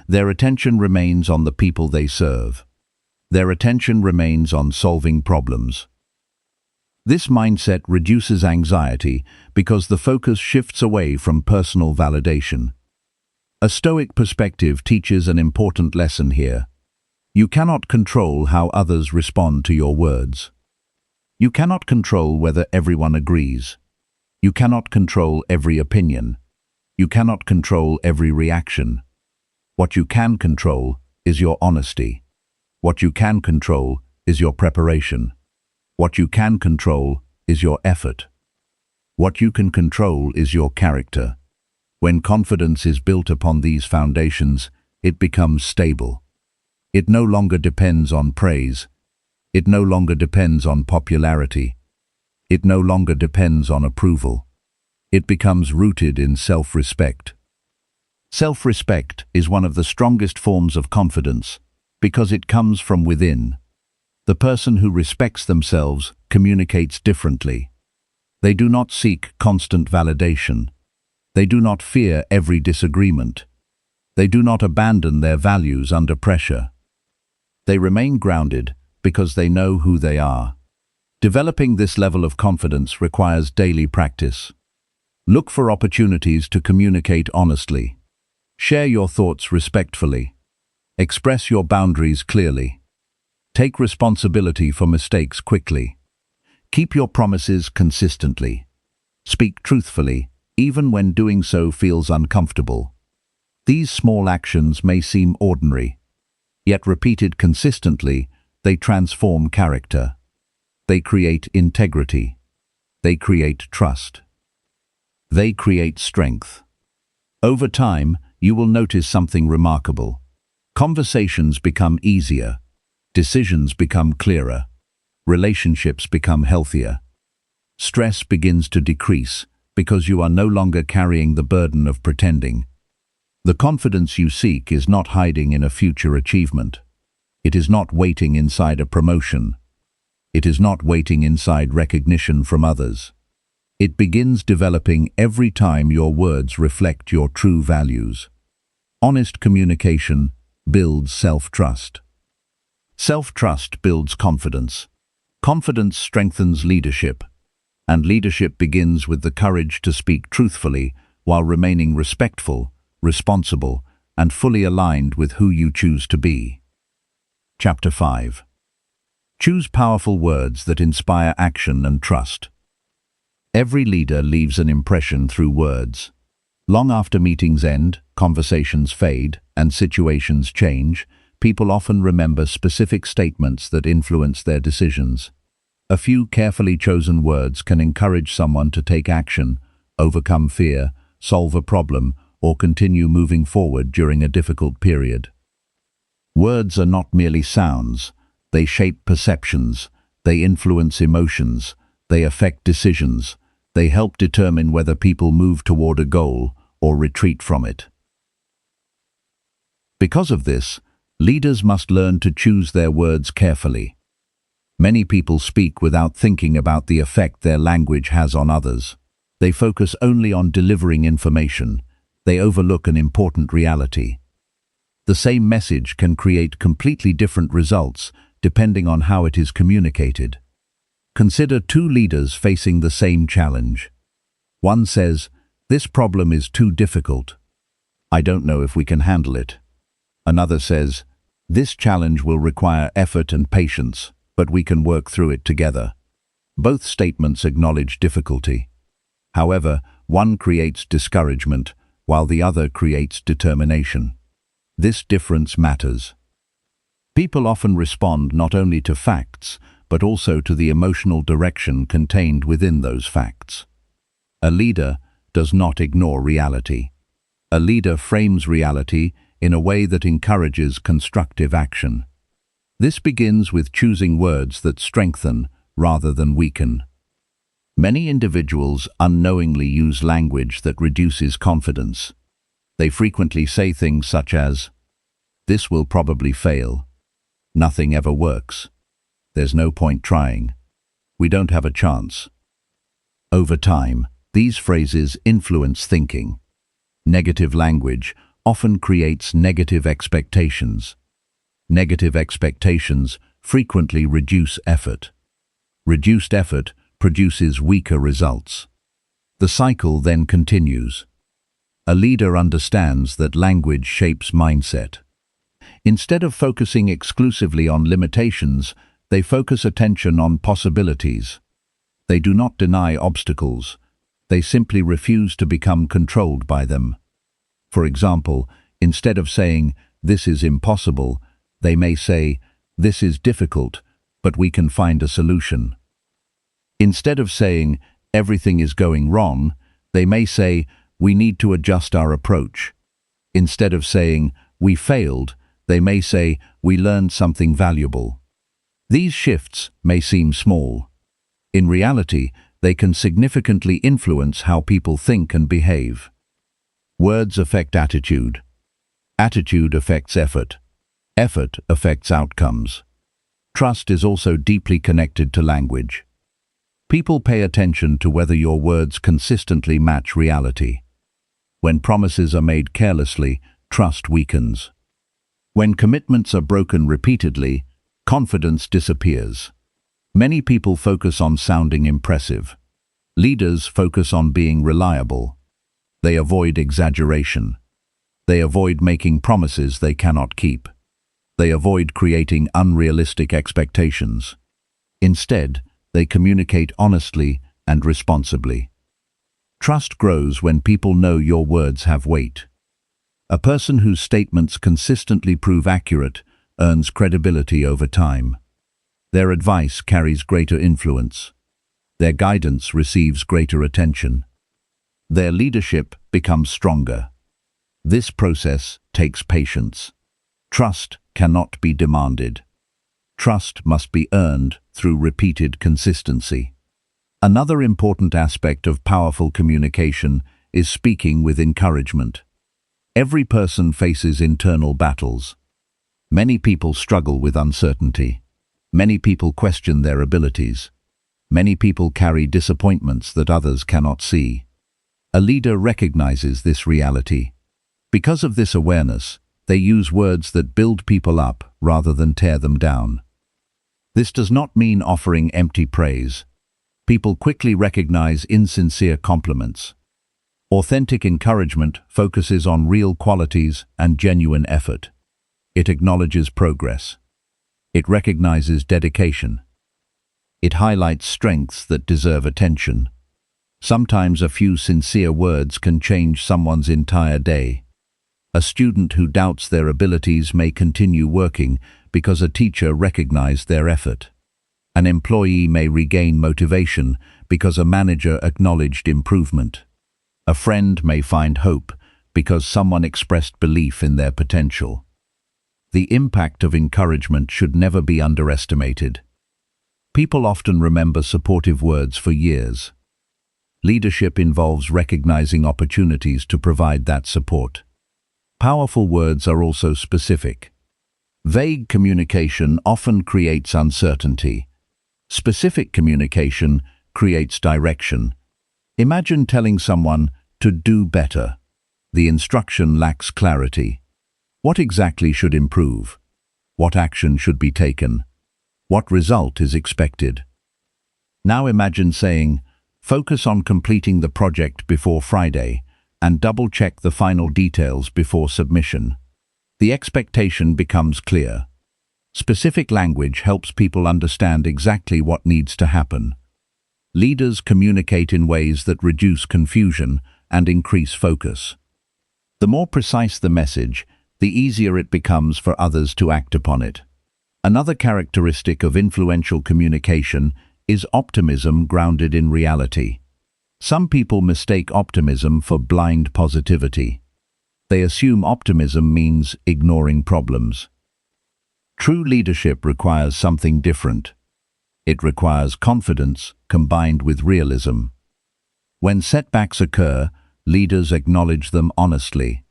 Their attention remains on the people they serve. Their attention remains on solving problems. This mindset reduces anxiety because the focus shifts away from personal validation. A Stoic perspective teaches an important lesson here. You cannot control how others respond to your words. You cannot control whether everyone agrees. You cannot control every opinion. You cannot control every reaction. What you can control is your honesty. What you can control is your preparation. What you can control is your effort. What you can control is your character. When confidence is built upon these foundations, it becomes stable. It no longer depends on praise. It no longer depends on popularity. It no longer depends on approval. It becomes rooted in self-respect. Self-respect is one of the strongest forms of confidence because it comes from within. The person who respects themselves communicates differently. They do not seek constant validation. They do not fear every disagreement. They do not abandon their values under pressure. They remain grounded because they know who they are. Developing this level of confidence requires daily practice. Look for opportunities to communicate honestly. Share your thoughts respectfully. Express your boundaries clearly. Take responsibility for mistakes quickly. Keep your promises consistently. Speak truthfully, even when doing so feels uncomfortable. These small actions may seem ordinary, yet repeated consistently, they transform character. They create integrity. They create trust. They create strength. Over time, you will notice something remarkable. Conversations become easier. Decisions become clearer. Relationships become healthier. Stress begins to decrease because you are no longer carrying the burden of pretending. The confidence you seek is not hiding in a future achievement. It is not waiting inside a promotion. It is not waiting inside recognition from others. It begins developing every time your words reflect your true values. Honest communication builds self-trust. Self-trust builds confidence. Confidence strengthens leadership, and leadership begins with the courage to speak truthfully while remaining respectful, responsible, and fully aligned with who you choose to be. Chapter 5. Choose powerful words that inspire action and trust. Every leader leaves an impression through words. Long after meetings end, conversations fade, and situations change, people often remember specific statements that influence their decisions. A few carefully chosen words can encourage someone to take action, overcome fear, solve a problem, or continue moving forward during a difficult period. Words are not merely sounds. They shape perceptions. They influence emotions. They affect decisions. They help determine whether people move toward a goal or retreat from it. Because of this, leaders must learn to choose their words carefully. Many people speak without thinking about the effect their language has on others. They focus only on delivering information. They overlook an important reality. The same message can create completely different results depending on how it is communicated. Consider two leaders facing the same challenge. One says, "This problem is too difficult. I don't know if we can handle it." Another says, "This challenge will require effort and patience, but we can work through it together." Both statements acknowledge difficulty. However, one creates discouragement, while the other creates determination. This difference matters. People often respond not only to facts, but also to the emotional direction contained within those facts. A leader does not ignore reality. A leader frames reality in a way that encourages constructive action. This begins with choosing words that strengthen rather than weaken. Many individuals unknowingly use language that reduces confidence. They frequently say things such as, "This will probably fail. Nothing ever works. There's no point trying. We don't have a chance." Over time, these phrases influence thinking. Negative language often creates negative expectations. Negative expectations frequently reduce effort. Reduced effort produces weaker results. The cycle then continues. A leader understands that language shapes mindset. Instead of focusing exclusively on limitations, they focus attention on possibilities. They do not deny obstacles. They simply refuse to become controlled by them. For example, instead of saying, "This is impossible," they may say, "This is difficult, but we can find a solution." Instead of saying, "Everything is going wrong," they may say, "We need to adjust our approach." Instead of saying, "We failed," they may say, "We learned something valuable." These shifts may seem small. In reality, they can significantly influence how people think and behave. Words affect attitude. Attitude affects effort. Effort affects outcomes. Trust is also deeply connected to language. People pay attention to whether your words consistently match reality. When promises are made carelessly, trust weakens. When commitments are broken repeatedly, confidence disappears. Many people focus on sounding impressive. Leaders focus on being reliable. They avoid exaggeration. They avoid making promises they cannot keep. They avoid creating unrealistic expectations. Instead, they communicate honestly and responsibly. Trust grows when people know your words have weight. A person whose statements consistently prove accurate earns credibility over time. Their advice carries greater influence. Their guidance receives greater attention. Their leadership becomes stronger. This process takes patience. Trust cannot be demanded. Trust must be earned through repeated consistency. Another important aspect of powerful communication is speaking with encouragement. Every person faces internal battles. Many people struggle with uncertainty. Many people question their abilities. Many people carry disappointments that others cannot see. A leader recognizes this reality. Because of this awareness, they use words that build people up rather than tear them down. This does not mean offering empty praise. People quickly recognize insincere compliments. Authentic encouragement focuses on real qualities and genuine effort. It acknowledges progress. It recognizes dedication. It highlights strengths that deserve attention. Sometimes a few sincere words can change someone's entire day. A student who doubts their abilities may continue working because a teacher recognized their effort. An employee may regain motivation because a manager acknowledged improvement. A friend may find hope because someone expressed belief in their potential. The impact of encouragement should never be underestimated. People often remember supportive words for years. Leadership involves recognizing opportunities to provide that support. Powerful words are also specific. Vague communication often creates uncertainty. Specific communication creates direction. Imagine telling someone to do better. The instruction lacks clarity. What exactly should improve? What action should be taken? What result is expected? Now imagine saying, focus on completing the project before Friday and double-check the final details before submission. The expectation becomes clear. Specific language helps people understand exactly what needs to happen. Leaders communicate in ways that reduce confusion and increase focus. The more precise the message, the easier it becomes for others to act upon it. Another characteristic of influential communication is optimism grounded in reality. Some people mistake optimism for blind positivity. They assume optimism means ignoring problems. True leadership requires something different. It requires confidence combined with realism. When setbacks occur, leaders acknowledge them honestly.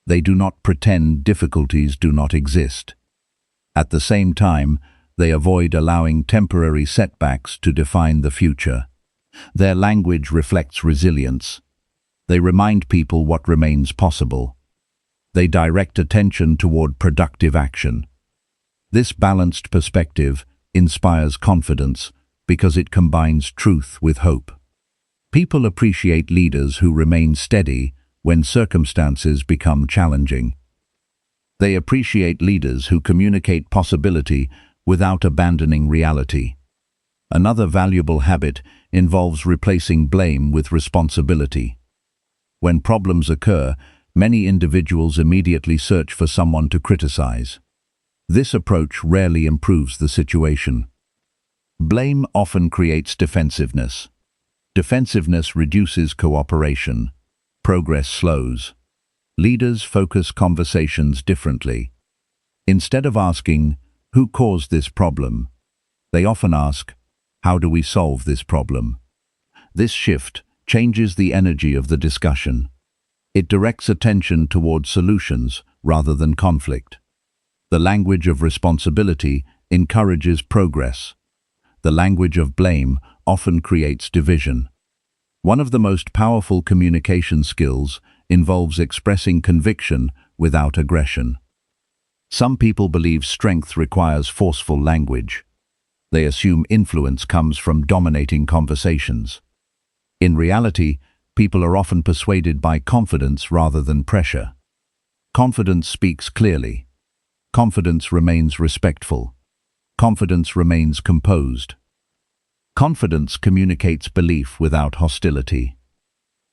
They do not pretend difficulties do not exist. At the same time, they avoid allowing temporary setbacks to define the future. Their language reflects resilience. They remind people what remains possible. They direct attention toward productive action. This balanced perspective inspires confidence because it combines truth with hope. People appreciate leaders who remain steady when circumstances become challenging. They appreciate leaders who communicate possibility without abandoning reality. Another valuable habit involves replacing blame with responsibility. When problems occur, many individuals immediately search for someone to criticize. This approach rarely improves the situation. Blame often creates defensiveness. Defensiveness reduces cooperation. Progress slows. Leaders focus conversations differently. Instead of asking, "Who caused this problem?" they often ask, "How do we solve this problem?" This shift changes the energy of the discussion. It directs attention toward solutions rather than conflict. The language of responsibility encourages progress. The language of blame often creates division. One of the most powerful communication skills involves expressing conviction without aggression. Some people believe strength requires forceful language. They assume influence comes from dominating conversations. In reality, people are often persuaded by confidence rather than pressure. Confidence speaks clearly. Confidence remains respectful. Confidence remains composed. Confidence communicates belief without hostility.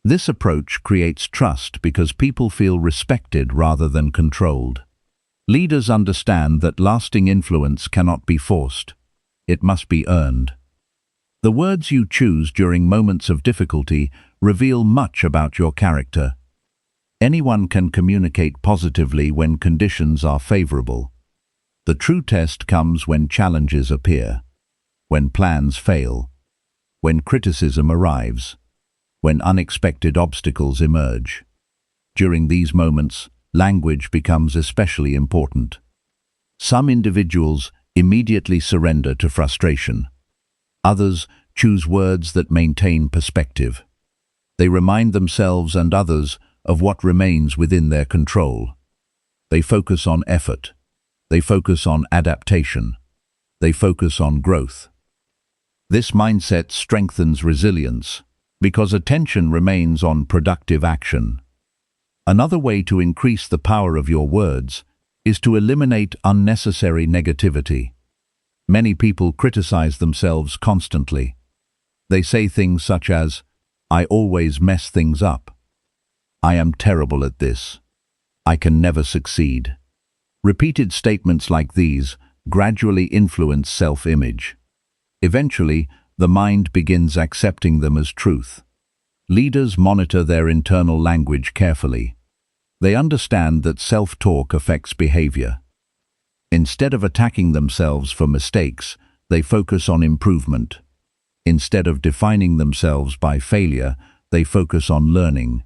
This approach creates trust because people feel respected rather than controlled. Leaders understand that lasting influence cannot be forced. It must be earned. The words you choose during moments of difficulty reveal much about your character. Anyone can communicate positively when conditions are favorable. The true test comes when challenges appear, when plans fail, when criticism arrives, when unexpected obstacles emerge. During these moments, language becomes especially important. Some individuals immediately surrender to frustration. Others choose words that maintain perspective. They remind themselves and others of what remains within their control. They focus on effort. They focus on adaptation. They focus on growth. This mindset strengthens resilience because attention remains on productive action. Another way to increase the power of your words is to eliminate unnecessary negativity. Many people criticize themselves constantly. They say things such as, "I always mess things up. I am terrible at this. I can never succeed." Repeated statements like these gradually influence self-image. Eventually, the mind begins accepting them as truth. Leaders monitor their internal language carefully. They understand that self-talk affects behavior. Instead of attacking themselves for mistakes, they focus on improvement. Instead of defining themselves by failure, they focus on learning.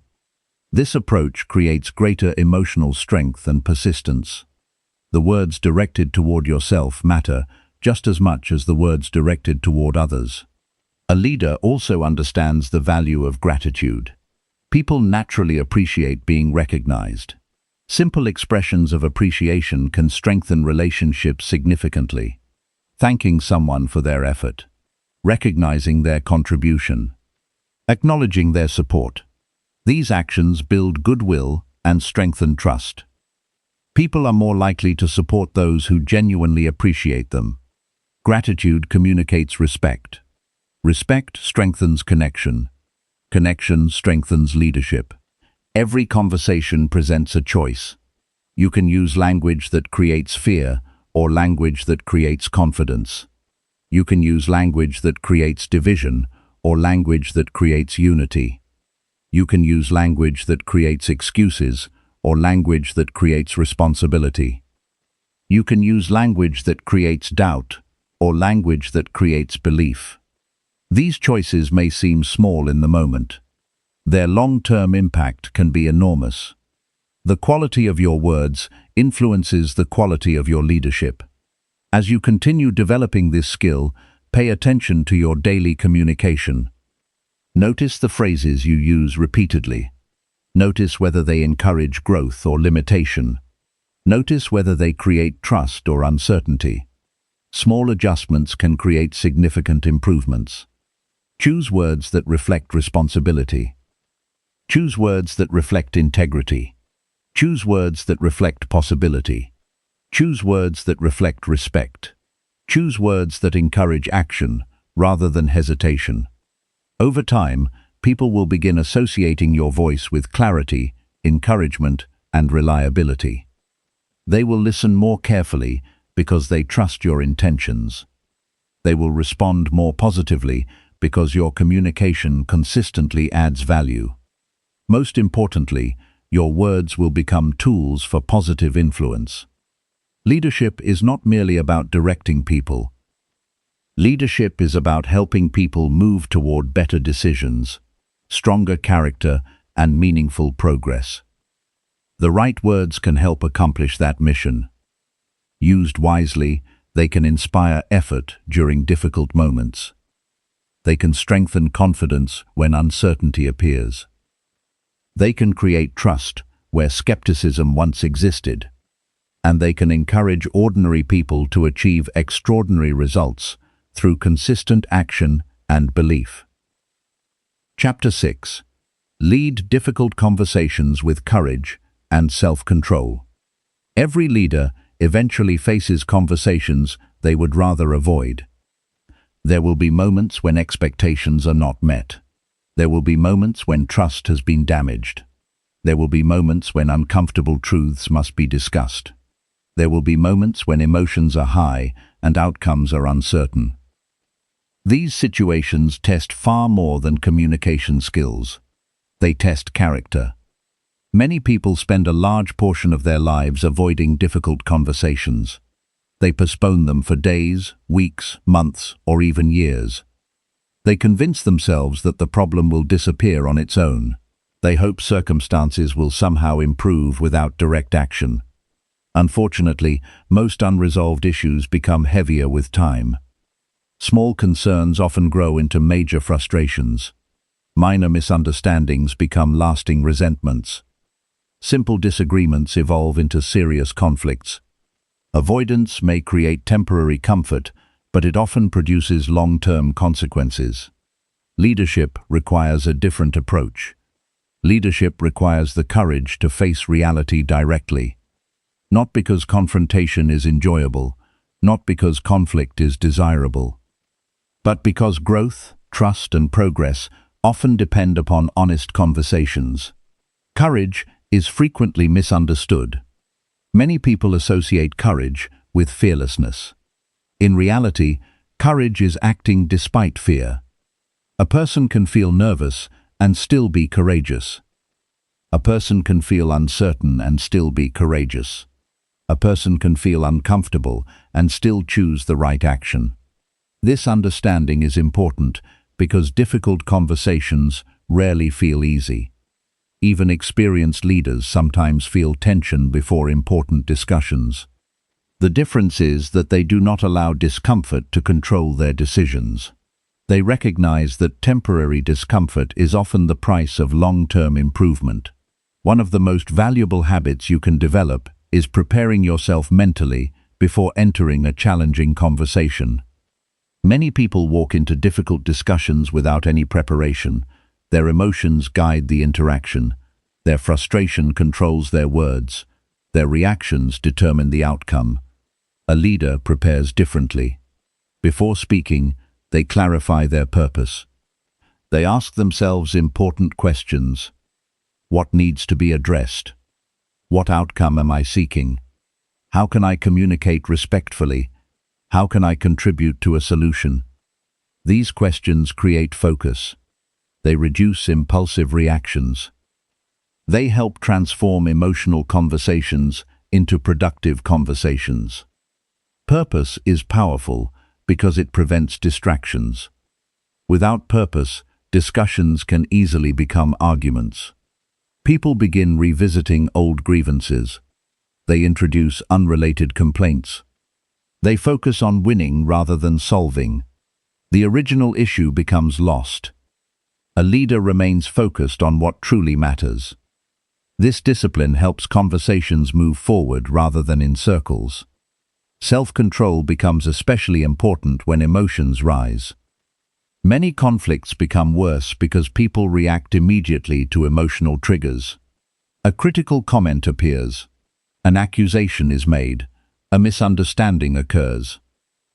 This approach creates greater emotional strength and persistence. The words directed toward yourself matter just as much as the words directed toward others. A leader also understands the value of gratitude. People naturally appreciate being recognized. Simple expressions of appreciation can strengthen relationships significantly. Thanking someone for their effort, recognizing their contribution, acknowledging their support. These actions build goodwill and strengthen trust. People are more likely to support those who genuinely appreciate them. Gratitude communicates respect. Respect strengthens connection. Connection strengthens leadership. Every conversation presents a choice. You can use language that creates fear or language that creates confidence. You can use language that creates division or language that creates unity. You can use language that creates excuses or language that creates responsibility. You can use language that creates doubt or language that creates belief. These choices may seem small in the moment. Their long-term impact can be enormous. The quality of your words influences the quality of your leadership. As you continue developing this skill, pay attention to your daily communication. Notice the phrases you use repeatedly. Notice whether they encourage growth or limitation. Notice whether they create trust or uncertainty. Small adjustments can create significant improvements. Choose words that reflect responsibility. Choose words that reflect integrity. Choose words that reflect possibility. Choose words that reflect respect. Choose words that encourage action rather than hesitation. Over time, people will begin associating your voice with clarity, encouragement, and reliability. They will listen more carefully because they trust your intentions. They will respond more positively because your communication consistently adds value. Most importantly, your words will become tools for positive influence. Leadership is not merely about directing people. Leadership is about helping people move toward better decisions, stronger character, and meaningful progress. The right words can help accomplish that mission. Used wisely, they can inspire effort during difficult moments. They can strengthen confidence when uncertainty appears. They can create trust where skepticism once existed. And they can encourage ordinary people to achieve extraordinary results through consistent action and belief. Chapter 6. Lead difficult conversations with courage and self-control. Every leader eventually faces conversations they would rather avoid. There will be moments when expectations are not met. There will be moments when trust has been damaged. There will be moments when uncomfortable truths must be discussed. There will be moments when emotions are high and outcomes are uncertain. These situations test far more than communication skills. They test character. Many people spend a large portion of their lives avoiding difficult conversations. They postpone them for days, weeks, months, or even years. They convince themselves that the problem will disappear on its own. They hope circumstances will somehow improve without direct action. Unfortunately, most unresolved issues become heavier with time. Small concerns often grow into major frustrations. Minor misunderstandings become lasting resentments. Simple disagreements evolve into serious conflicts. Avoidance may create temporary comfort, but it often produces long-term consequences. Leadership requires a different approach. Leadership requires the courage to face reality directly. Not because confrontation is enjoyable, not because conflict is desirable, but because growth, trust, and progress often depend upon honest conversations. Courage is frequently misunderstood. Many people associate courage with fearlessness. In reality, courage is acting despite fear. A person can feel nervous and still be courageous. A person can feel uncertain and still be courageous. A person can feel uncomfortable and still choose the right action. This understanding is important because difficult conversations rarely feel easy. Even experienced leaders sometimes feel tension before important discussions. The difference is that they do not allow discomfort to control their decisions. They recognize that temporary discomfort is often the price of long-term improvement. One of the most valuable habits you can develop is preparing yourself mentally before entering a challenging conversation. Many people walk into difficult discussions without any preparation. Their emotions guide the interaction. Their frustration controls their words. Their reactions determine the outcome. A leader prepares differently. Before speaking, they clarify their purpose. They ask themselves important questions. What needs to be addressed? What outcome am I seeking? How can I communicate respectfully? How can I contribute to a solution? These questions create focus. They reduce impulsive reactions. They help transform emotional conversations into productive conversations. Purpose is powerful because it prevents distractions. Without purpose, discussions can easily become arguments. People begin revisiting old grievances. They introduce unrelated complaints. They focus on winning rather than solving. The original issue becomes lost. A leader remains focused on what truly matters. This discipline helps conversations move forward rather than in circles. Self-control becomes especially important when emotions rise. Many conflicts become worse because people react immediately to emotional triggers. A critical comment appears. An accusation is made. A misunderstanding occurs.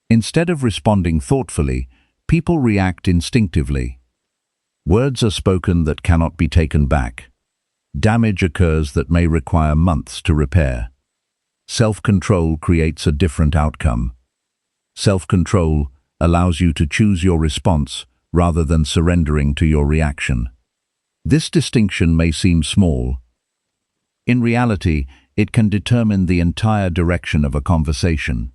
Instead of responding thoughtfully, people react instinctively. Words are spoken that cannot be taken back. Damage occurs that may require months to repair. Self-control creates a different outcome. Self-control allows you to choose your response rather than surrendering to your reaction. This distinction may seem small. In reality, it can determine the entire direction of a conversation.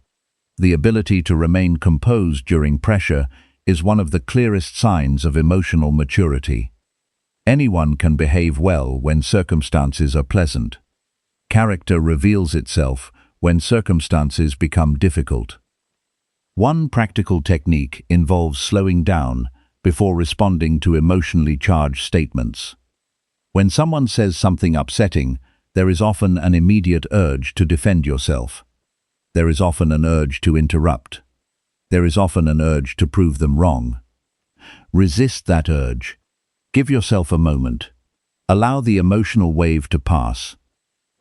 The ability to remain composed during pressure is one of the clearest signs of emotional maturity. Anyone can behave well when circumstances are pleasant. Character reveals itself when circumstances become difficult. One practical technique involves slowing down before responding to emotionally charged statements. When someone says something upsetting, there is often an immediate urge to defend yourself. There is often an urge to interrupt. There is often an urge to prove them wrong. Resist that urge. Give yourself a moment. Allow the emotional wave to pass.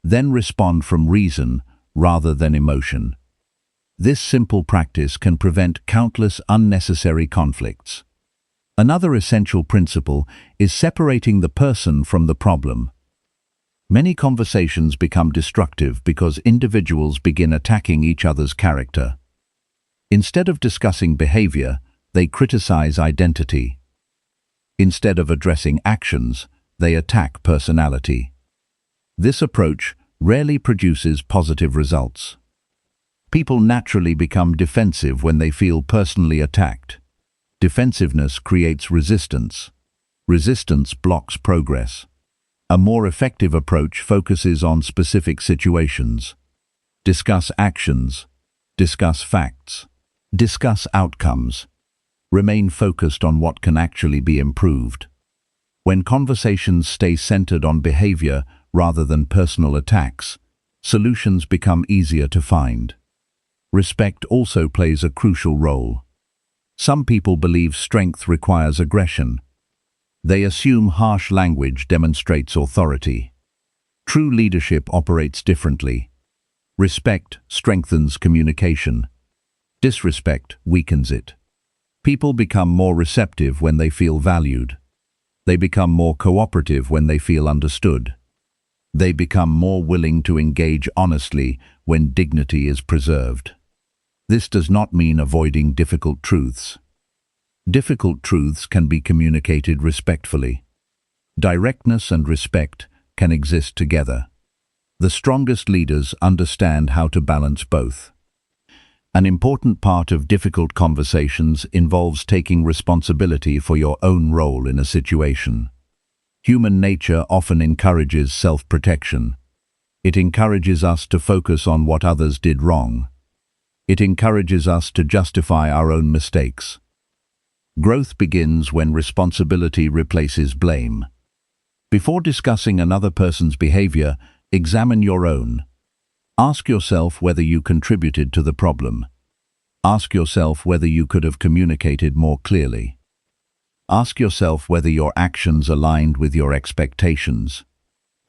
Then respond from reason rather than emotion. This simple practice can prevent countless unnecessary conflicts. Another essential principle is separating the person from the problem. Many conversations become destructive because individuals begin attacking each other's character. Instead of discussing behavior, they criticize identity. Instead of addressing actions, they attack personality. This approach rarely produces positive results. People naturally become defensive when they feel personally attacked. Defensiveness creates resistance. Resistance blocks progress. A more effective approach focuses on specific situations. Discuss actions. Discuss facts. Discuss outcomes. Remain focused on what can actually be improved. When conversations stay centered on behavior rather than personal attacks, solutions become easier to find. Respect also plays a crucial role. Some people believe strength requires aggression. They assume harsh language demonstrates authority. True leadership operates differently. Respect strengthens communication. Disrespect weakens it. People become more receptive when they feel valued. They become more cooperative when they feel understood. They become more willing to engage honestly when dignity is preserved. This does not mean avoiding difficult truths. Difficult truths can be communicated respectfully. Directness and respect can exist together. The strongest leaders understand how to balance both. An important part of difficult conversations involves taking responsibility for your own role in a situation. Human nature often encourages self-protection. It encourages us to focus on what others did wrong. It encourages us to justify our own mistakes. Growth begins when responsibility replaces blame. Before discussing another person's behavior, examine your own. Ask yourself whether you contributed to the problem. Ask yourself whether you could have communicated more clearly. Ask yourself whether your actions aligned with your expectations.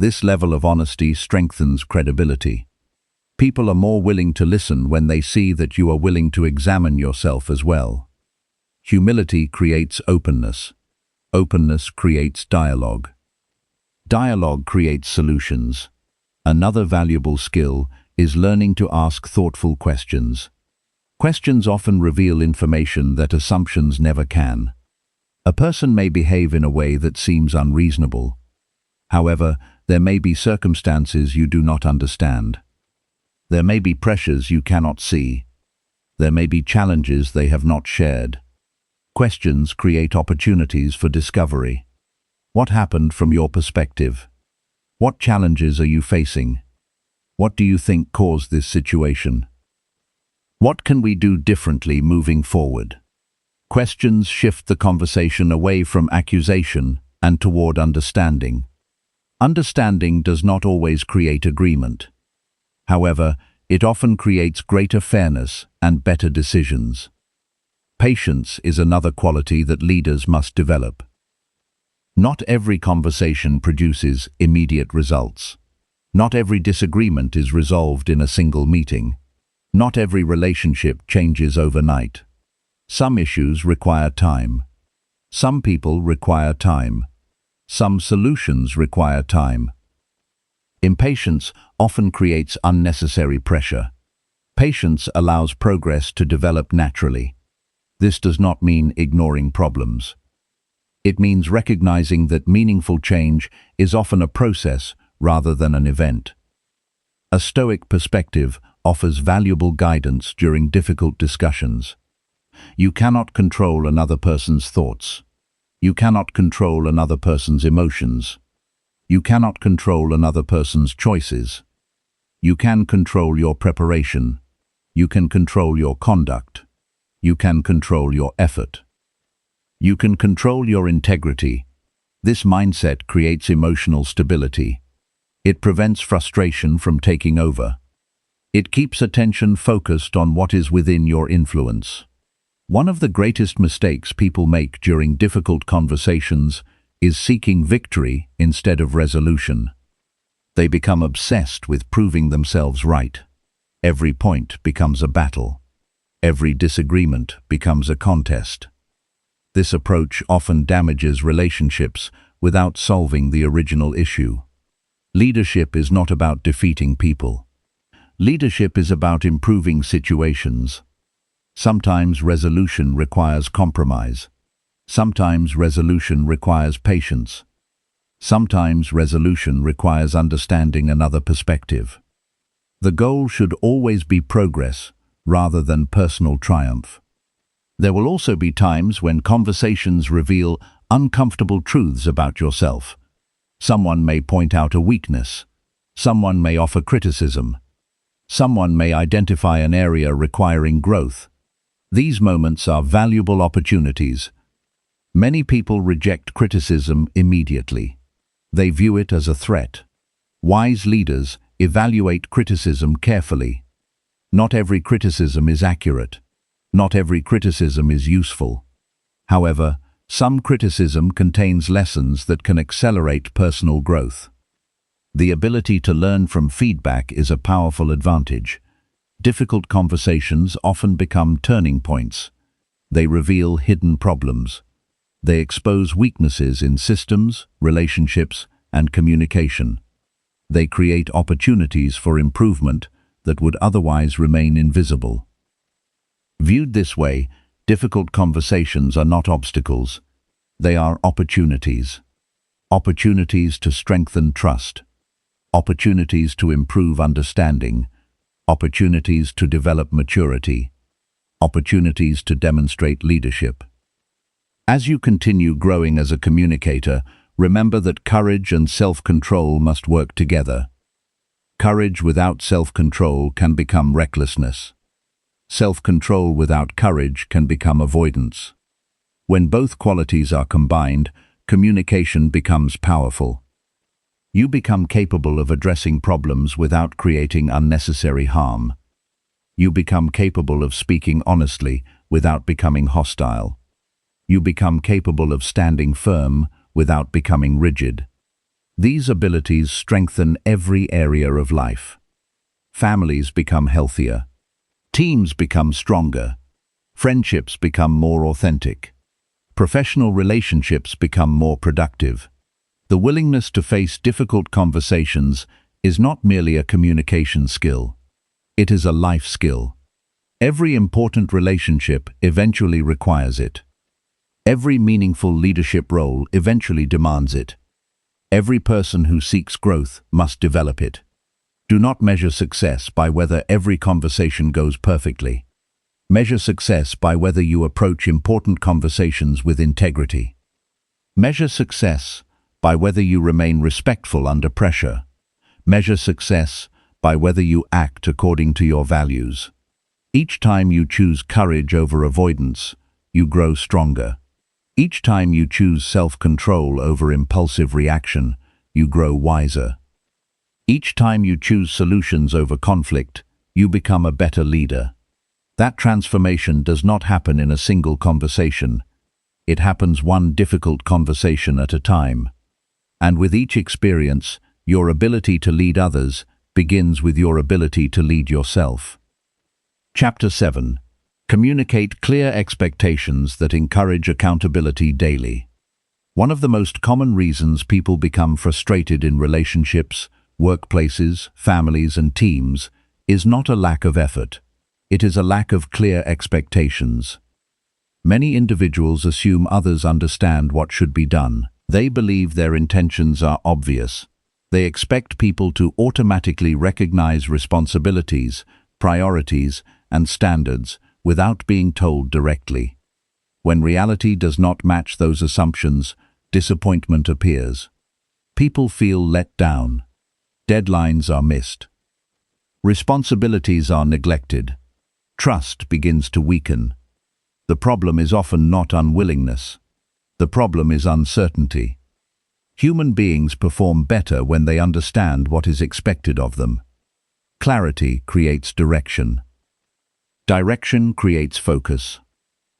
This level of honesty strengthens credibility. People are more willing to listen when they see that you are willing to examine yourself as well. Humility creates openness. Openness creates dialogue. Dialogue creates solutions. Another valuable skill is learning to ask thoughtful questions. Questions often reveal information that assumptions never can. A person may behave in a way that seems unreasonable. However, there may be circumstances you do not understand. There may be pressures you cannot see. There may be challenges they have not shared. Questions create opportunities for discovery. What happened from your perspective? What challenges are you facing? What do you think caused this situation? What can we do differently moving forward? Questions shift the conversation away from accusation and toward understanding. Understanding does not always create agreement. However, it often creates greater fairness and better decisions. Patience is another quality that leaders must develop. Not every conversation produces immediate results. Not every disagreement is resolved in a single meeting. Not every relationship changes overnight. Some issues require time. Some people require time. Some solutions require time. Impatience often creates unnecessary pressure. Patience allows progress to develop naturally. This does not mean ignoring problems. It means recognizing that meaningful change is often a process rather than an event. A stoic perspective offers valuable guidance during difficult discussions. You cannot control another person's thoughts. You cannot control another person's emotions. You cannot control another person's choices. You can control your preparation. You can control your conduct. You can control your effort. You can control your integrity. This mindset creates emotional stability. It prevents frustration from taking over. It keeps attention focused on what is within your influence. One of the greatest mistakes people make during difficult conversations is seeking victory instead of resolution. They become obsessed with proving themselves right. Every point becomes a battle. Every disagreement becomes a contest. This approach often damages relationships without solving the original issue. Leadership is not about defeating people. Leadership is about improving situations. Sometimes resolution requires compromise. Sometimes resolution requires patience. Sometimes resolution requires understanding another perspective. The goal should always be progress rather than personal triumph. There will also be times when conversations reveal uncomfortable truths about yourself. Someone may point out a weakness. Someone may offer criticism. Someone may identify an area requiring growth. These moments are valuable opportunities. Many people reject criticism immediately. They view it as a threat. Wise leaders evaluate criticism carefully. Not every criticism is accurate. Not every criticism is useful. However, some criticism contains lessons that can accelerate personal growth. The ability to learn from feedback is a powerful advantage. Difficult conversations often become turning points. They reveal hidden problems. They expose weaknesses in systems, relationships, and communication. They create opportunities for improvement that would otherwise remain invisible. Viewed this way, difficult conversations are not obstacles. They are opportunities. Opportunities to strengthen trust. Opportunities to improve understanding. Opportunities to develop maturity. Opportunities to demonstrate leadership. As you continue growing as a communicator, remember that courage and self-control must work together. Courage without self-control can become recklessness. Self-control without courage can become avoidance. When both qualities are combined, communication becomes powerful. You become capable of addressing problems without creating unnecessary harm. You become capable of speaking honestly without becoming hostile. You become capable of standing firm without becoming rigid. These abilities strengthen every area of life. Families become healthier. Teams become stronger. Friendships become more authentic. Professional relationships become more productive. The willingness to face difficult conversations is not merely a communication skill. It is a life skill. Every important relationship eventually requires it. Every meaningful leadership role eventually demands it. Every person who seeks growth must develop it. Do not measure success by whether every conversation goes perfectly. Measure success by whether you approach important conversations with integrity. Measure success by whether you remain respectful under pressure. Measure success by whether you act according to your values. Each time you choose courage over avoidance, you grow stronger. Each time you choose self-control over impulsive reaction, you grow wiser. Each time you choose solutions over conflict, you become a better leader. That transformation does not happen in a single conversation. It happens one difficult conversation at a time. And with each experience, your ability to lead others begins with your ability to lead yourself. Chapter 7. Communicate clear expectations that encourage accountability daily. One of the most common reasons people become frustrated in relationships, workplaces, families, and teams is not a lack of effort. It is a lack of clear expectations. Many individuals assume others understand what should be done. They believe their intentions are obvious. They expect people to automatically recognize responsibilities, priorities, and standards without being told directly. When reality does not match those assumptions, disappointment appears. People feel let down. Deadlines are missed. Responsibilities are neglected. Trust begins to weaken. The problem is often not unwillingness. The problem is uncertainty. Human beings perform better when they understand what is expected of them. Clarity creates direction. Direction creates focus.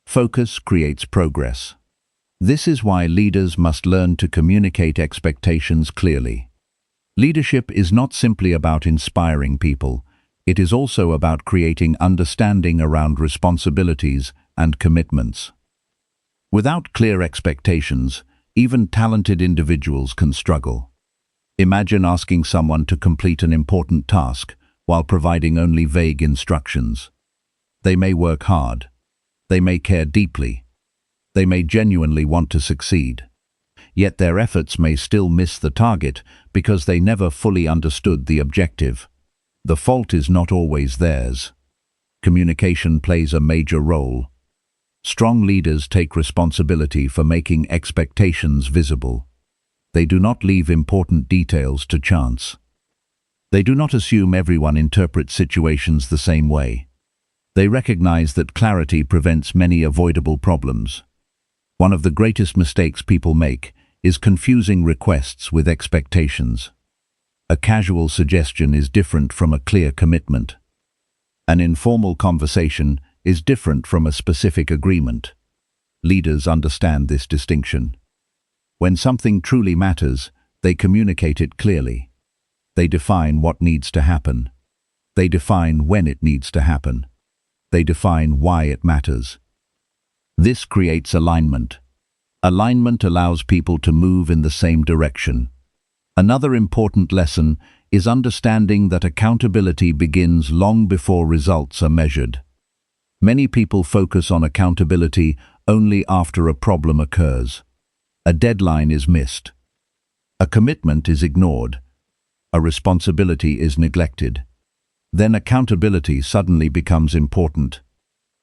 Focus creates progress. This is why leaders must learn to communicate expectations clearly. Leadership is not simply about inspiring people, it is also about creating understanding around responsibilities and commitments. Without clear expectations, even talented individuals can struggle. Imagine asking someone to complete an important task while providing only vague instructions. They may work hard. They may care deeply. They may genuinely want to succeed. Yet their efforts may still miss the target because they never fully understood the objective. The fault is not always theirs. Communication plays a major role. Strong leaders take responsibility for making expectations visible. They do not leave important details to chance. They do not assume everyone interprets situations the same way. They recognize that clarity prevents many avoidable problems. One of the greatest mistakes people make is confusing requests with expectations. A casual suggestion is different from a clear commitment. An informal conversation is different from a specific agreement. Leaders understand this distinction. When something truly matters, they communicate it clearly. They define what needs to happen. They define when it needs to happen. They define why it matters. This creates alignment. Alignment allows people to move in the same direction. Another important lesson is understanding that accountability begins long before results are measured. Many people focus on accountability only after a problem occurs. A deadline is missed. A commitment is ignored. A responsibility is neglected. Then accountability suddenly becomes important.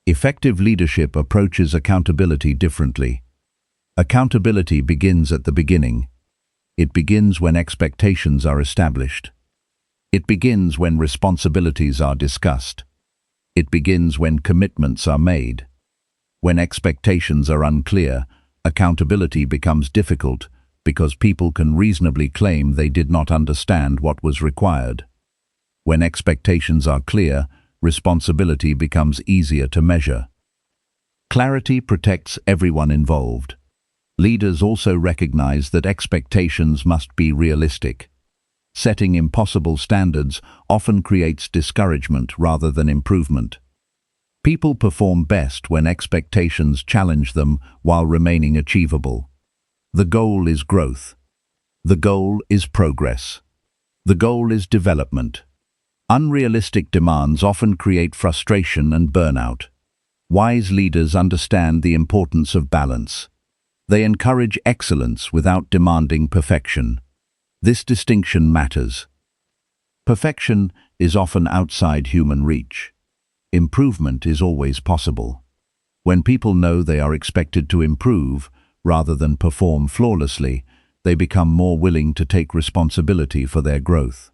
Effective leadership approaches accountability differently. Accountability begins at the beginning. It begins when expectations are established. It begins when responsibilities are discussed. It begins when commitments are made. When expectations are unclear, accountability becomes difficult because people can reasonably claim they did not understand what was required. When expectations are clear, responsibility becomes easier to measure. Clarity protects everyone involved. Leaders also recognize that expectations must be realistic. Setting impossible standards often creates discouragement rather than improvement. People perform best when expectations challenge them while remaining achievable. The goal is growth. The goal is progress. The goal is development. Unrealistic demands often create frustration and burnout. Wise leaders understand the importance of balance. They encourage excellence without demanding perfection. This distinction matters. Perfection is often outside human reach. Improvement is always possible. When people know they are expected to improve rather than perform flawlessly, they become more willing to take responsibility for their growth.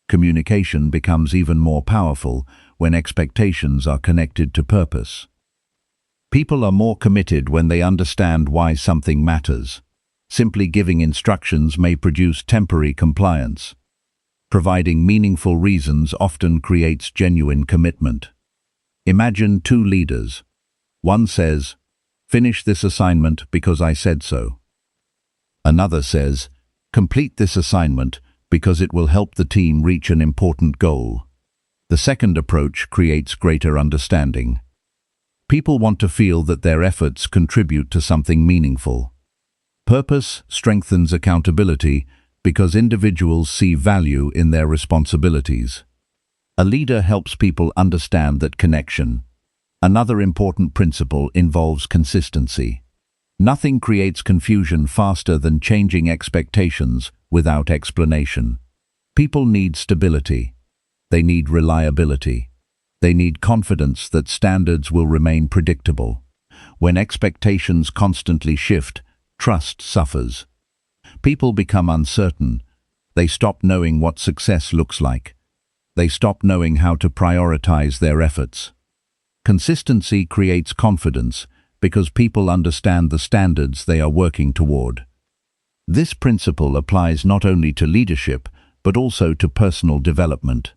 Communication becomes even more powerful when expectations are connected to purpose. People are more committed when they understand why something matters. Simply giving instructions may produce temporary compliance. Providing meaningful reasons often creates genuine commitment. Imagine two leaders. One says, "Finish this assignment because I said so." Another says, "Complete this assignment because it will help the team reach an important goal." The second approach creates greater understanding. People want to feel that their efforts contribute to something meaningful. Purpose strengthens accountability because individuals see value in their responsibilities. A leader helps people understand that connection. Another important principle involves consistency. Nothing creates confusion faster than changing expectations without explanation. People need stability. They need reliability. They need confidence that standards will remain predictable. When expectations constantly shift, trust suffers. People become uncertain. They stop knowing what success looks like. They stop knowing how to prioritize their efforts. Consistency creates confidence because people understand the standards they are working toward. This principle applies not only to leadership, but also to personal development.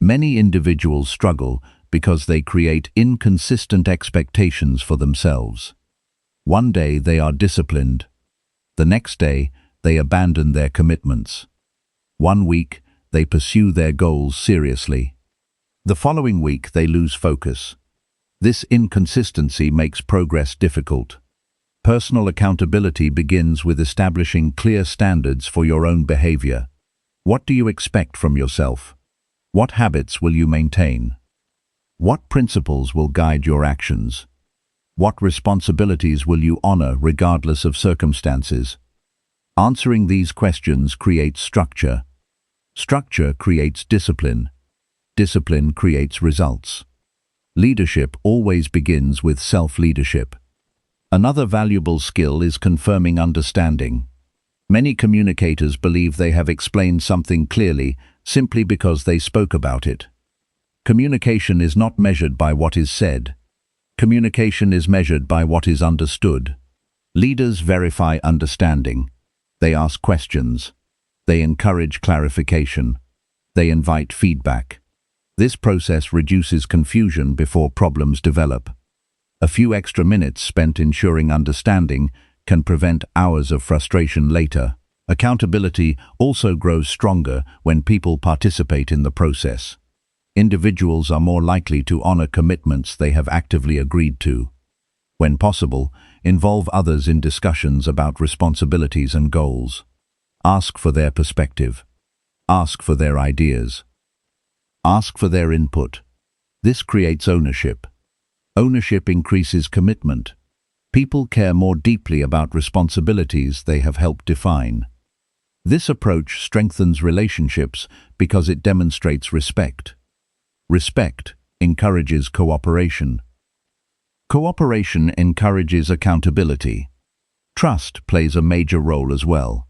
Many individuals struggle because they create inconsistent expectations for themselves. One day they are disciplined. The next day, they abandon their commitments. One week, they pursue their goals seriously. The following week, they lose focus. This inconsistency makes progress difficult. Personal accountability begins with establishing clear standards for your own behavior. What do you expect from yourself? What habits will you maintain? What principles will guide your actions? What responsibilities will you honor regardless of circumstances? Answering these questions creates structure. Structure creates discipline. Discipline creates results. Leadership always begins with self-leadership. Another valuable skill is confirming understanding. Many communicators believe they have explained something clearly simply because they spoke about it. Communication is not measured by what is said. Communication is measured by what is understood. Leaders verify understanding. They ask questions. They encourage clarification. They invite feedback. This process reduces confusion before problems develop. A few extra minutes spent ensuring understanding can prevent hours of frustration later. Accountability also grows stronger when people participate in the process. Individuals are more likely to honor commitments they have actively agreed to. When possible, involve others in discussions about responsibilities and goals. Ask for their perspective. Ask for their ideas. Ask for their input. This creates ownership. Ownership increases commitment. People care more deeply about responsibilities they have helped define. This approach strengthens relationships because it demonstrates respect. Respect encourages cooperation. Cooperation encourages accountability. Trust plays a major role as well.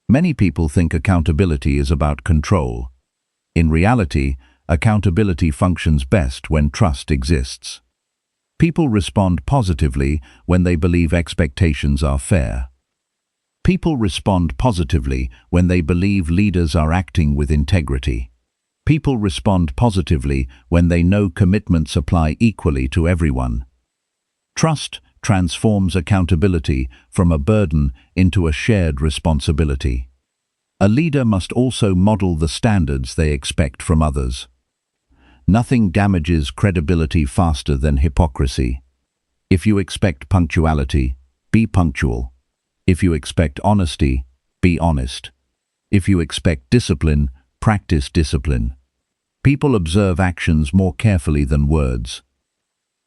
Many people think accountability is about control. In reality, accountability functions best when trust exists. People respond positively when they believe expectations are fair. People respond positively when they believe leaders are acting with integrity. People respond positively when they know commitments apply equally to everyone. Trust transforms accountability from a burden into a shared responsibility. A leader must also model the standards they expect from others. Nothing damages credibility faster than hypocrisy. If you expect punctuality, be punctual. If you expect honesty, be honest. If you expect discipline, practice discipline. People observe actions more carefully than words.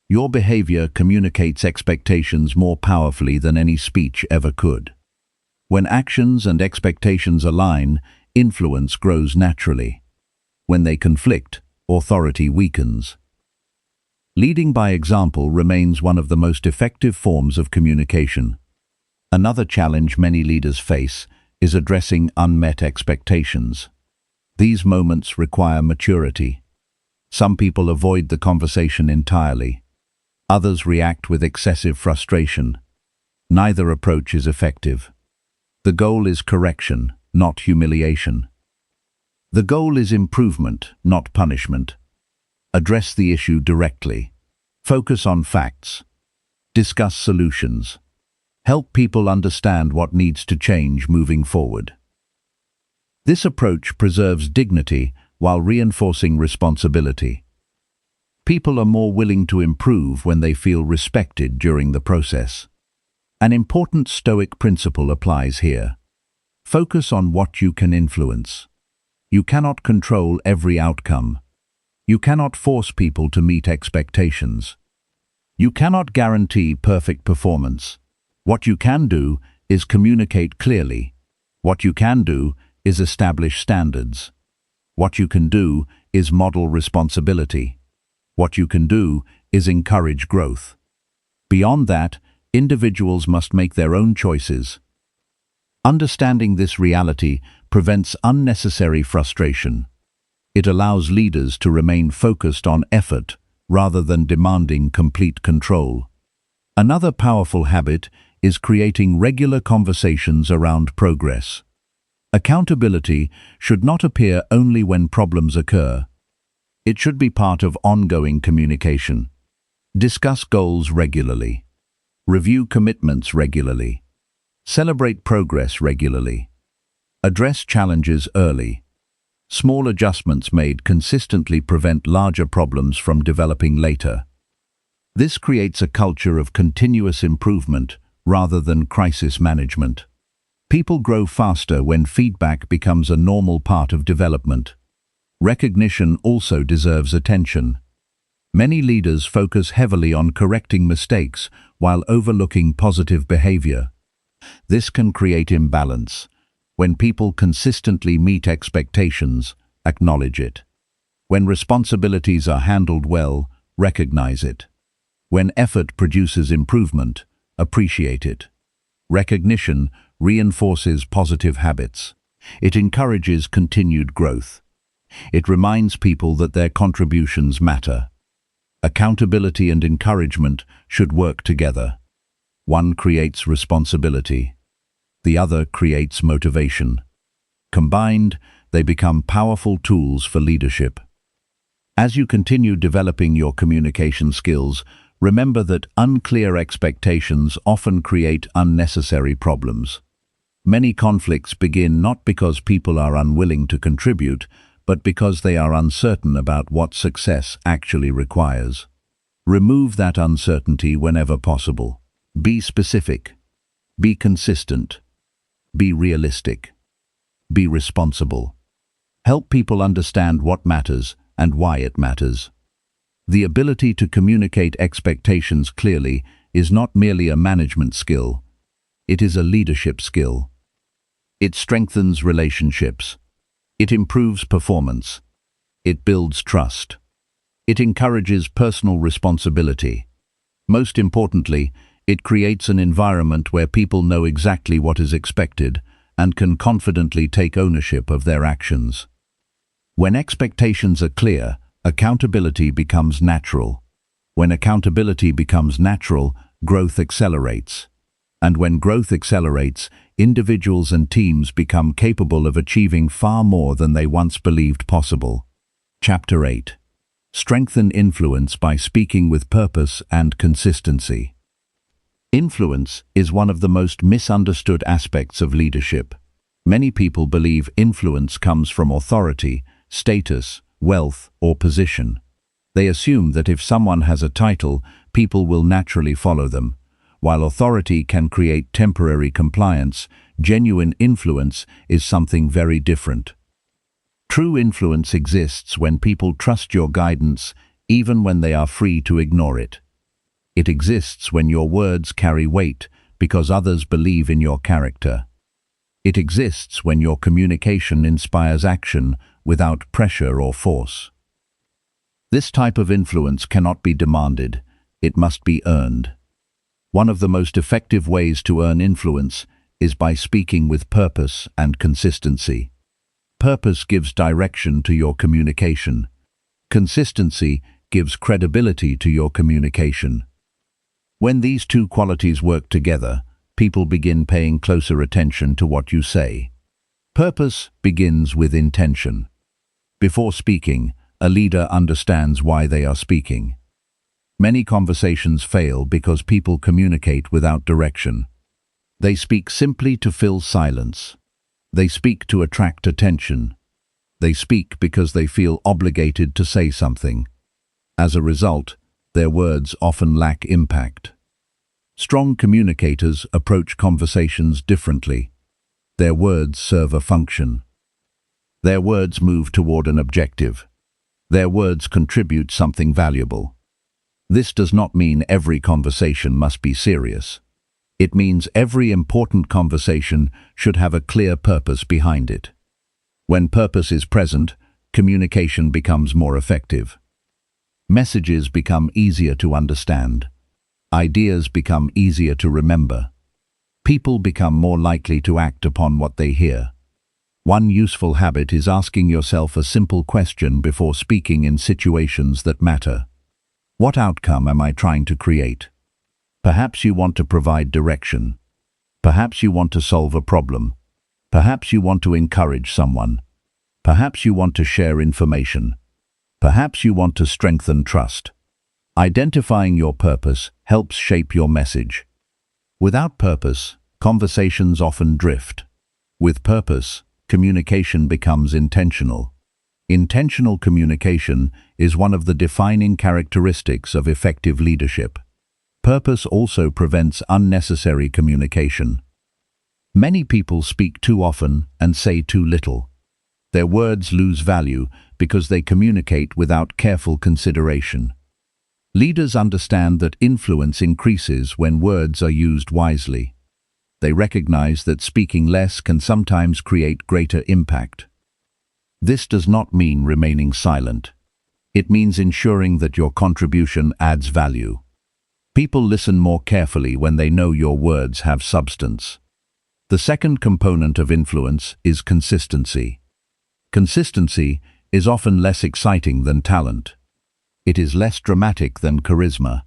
Your behavior communicates expectations more powerfully than any speech ever could. When actions and expectations align, influence grows naturally. When they conflict, authority weakens. Leading by example remains one of the most effective forms of communication. Another challenge many leaders face is addressing unmet expectations. These moments require maturity. Some people avoid the conversation entirely. Others react with excessive frustration. Neither approach is effective. The goal is correction, not humiliation. The goal is improvement, not punishment. Address the issue directly. Focus on facts. Discuss solutions. Help people understand what needs to change moving forward. This approach preserves dignity while reinforcing responsibility. People are more willing to improve when they feel respected during the process. An important Stoic principle applies here. Focus on what you can influence. You cannot control every outcome. You cannot force people to meet expectations. You cannot guarantee perfect performance. What you can do is communicate clearly. What you can do is establish standards. What you can do is model responsibility. What you can do is encourage growth. Beyond that, individuals must make their own choices. Understanding this reality prevents unnecessary frustration. It allows leaders to remain focused on effort rather than demanding complete control. Another powerful habit is creating regular conversations around progress. Accountability should not appear only when problems occur. It should be part of ongoing communication. Discuss goals regularly. Review commitments regularly. Celebrate progress regularly. Address challenges early. Small adjustments made consistently prevent larger problems from developing later. This creates a culture of continuous improvement rather than crisis management. People grow faster when feedback becomes a normal part of development. Recognition also deserves attention. Many leaders focus heavily on correcting mistakes while overlooking positive behavior. This can create imbalance. When people consistently meet expectations, acknowledge it. When responsibilities are handled well, recognize it. When effort produces improvement, appreciate it. Recognition reinforces positive habits. It encourages continued growth. It reminds people that their contributions matter. Accountability and encouragement should work together. One creates responsibility. The other creates motivation. Combined, they become powerful tools for leadership. As you continue developing your communication skills, remember that unclear expectations often create unnecessary problems. Many conflicts begin not because people are unwilling to contribute, but because they are uncertain about what success actually requires. Remove that uncertainty whenever possible. Be specific. Be consistent. Be realistic. Be responsible. Help people understand what matters and why it matters. The ability to communicate expectations clearly is not merely a management skill. It is a leadership skill. It strengthens relationships. It improves performance. It builds trust. It encourages personal responsibility. Most importantly, it creates an environment where people know exactly what is expected and can confidently take ownership of their actions. When expectations are clear, accountability becomes natural. When accountability becomes natural, growth accelerates. And when growth accelerates, individuals and teams become capable of achieving far more than they once believed possible. Chapter 8. Strengthen influence by speaking with purpose and consistency. Influence is one of the most misunderstood aspects of leadership. Many people believe influence comes from authority, status, wealth, or position. They assume that if someone has a title, people will naturally follow them. While authority can create temporary compliance, genuine influence is something very different. True influence exists when people trust your guidance, even when they are free to ignore it. It exists when your words carry weight because others believe in your character. It exists when your communication inspires action without pressure or force. This type of influence cannot be demanded, it must be earned. One of the most effective ways to earn influence is by speaking with purpose and consistency. Purpose gives direction to your communication. Consistency gives credibility to your communication. When these two qualities work together, people begin paying closer attention to what you say. Purpose begins with intention. Before speaking, a leader understands why they are speaking. Many conversations fail because people communicate without direction. They speak simply to fill silence. They speak to attract attention. They speak because they feel obligated to say something. As a result, their words often lack impact. Strong communicators approach conversations differently. Their words serve a function. Their words move toward an objective. Their words contribute something valuable. This does not mean every conversation must be serious. It means every important conversation should have a clear purpose behind it. When purpose is present, communication becomes more effective. Messages become easier to understand. Ideas become easier to remember. People become more likely to act upon what they hear. One useful habit is asking yourself a simple question before speaking in situations that matter. What outcome am I trying to create? Perhaps you want to provide direction. Perhaps you want to solve a problem. Perhaps you want to encourage someone. Perhaps you want to share information. Perhaps you want to strengthen trust. Identifying your purpose helps shape your message. Without purpose, conversations often drift. With purpose, communication becomes intentional. Intentional communication is one of the defining characteristics of effective leadership. Purpose also prevents unnecessary communication. Many people speak too often and say too little. Their words lose value because they communicate without careful consideration. Leaders understand that influence increases when words are used wisely. They recognize that speaking less can sometimes create greater impact. This does not mean remaining silent. It means ensuring that your contribution adds value. People listen more carefully when they know your words have substance. The second component of influence is consistency. Consistency is often less exciting than talent. It is less dramatic than charisma.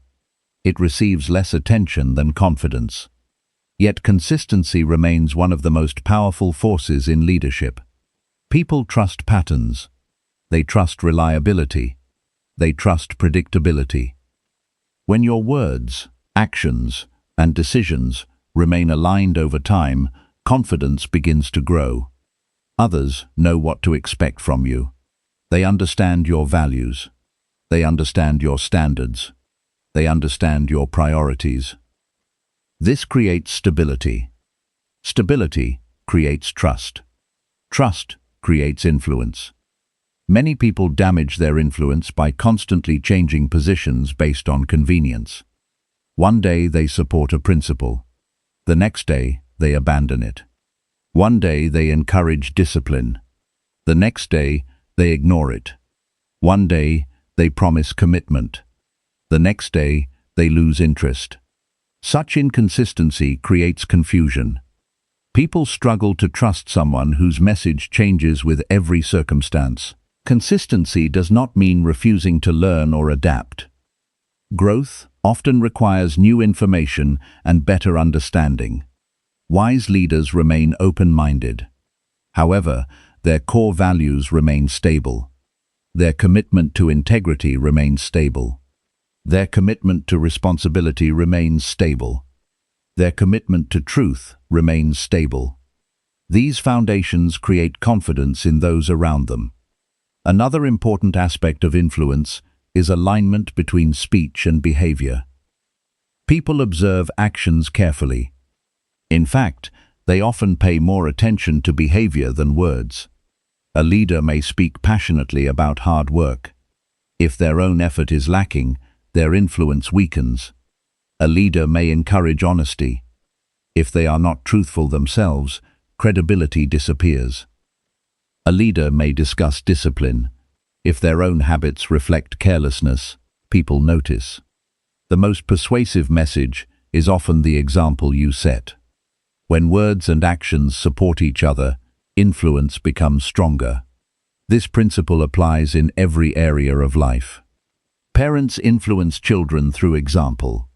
It receives less attention than confidence. Yet consistency remains one of the most powerful forces in leadership. People trust patterns. They trust reliability. They trust predictability. When your words, actions, and decisions remain aligned over time, confidence begins to grow. Others know what to expect from you. They understand your values. They understand your standards. They understand your priorities. This creates stability. Stability creates trust. Trust creates influence. Many people damage their influence by constantly changing positions based on convenience. One day they support a principle. The next day they abandon it. One day they encourage discipline. The next day they ignore it. One day they promise commitment. The next day they lose interest. Such inconsistency creates confusion. People struggle to trust someone whose message changes with every circumstance. Consistency does not mean refusing to learn or adapt. Growth often requires new information and better understanding. Wise leaders remain open-minded. However, their core values remain stable. Their commitment to integrity remains stable. Their commitment to responsibility remains stable. Their commitment to truth remains stable. These foundations create confidence in those around them. Another important aspect of influence is alignment between speech and behavior. People observe actions carefully. In fact, they often pay more attention to behavior than words. A leader may speak passionately about hard work. If their own effort is lacking, their influence weakens. A leader may encourage honesty. If they are not truthful themselves, credibility disappears. A leader may discuss discipline. If their own habits reflect carelessness, people notice. The most persuasive message is often the example you set. When words and actions support each other, influence becomes stronger. This principle applies in every area of life. Parents influence children through example.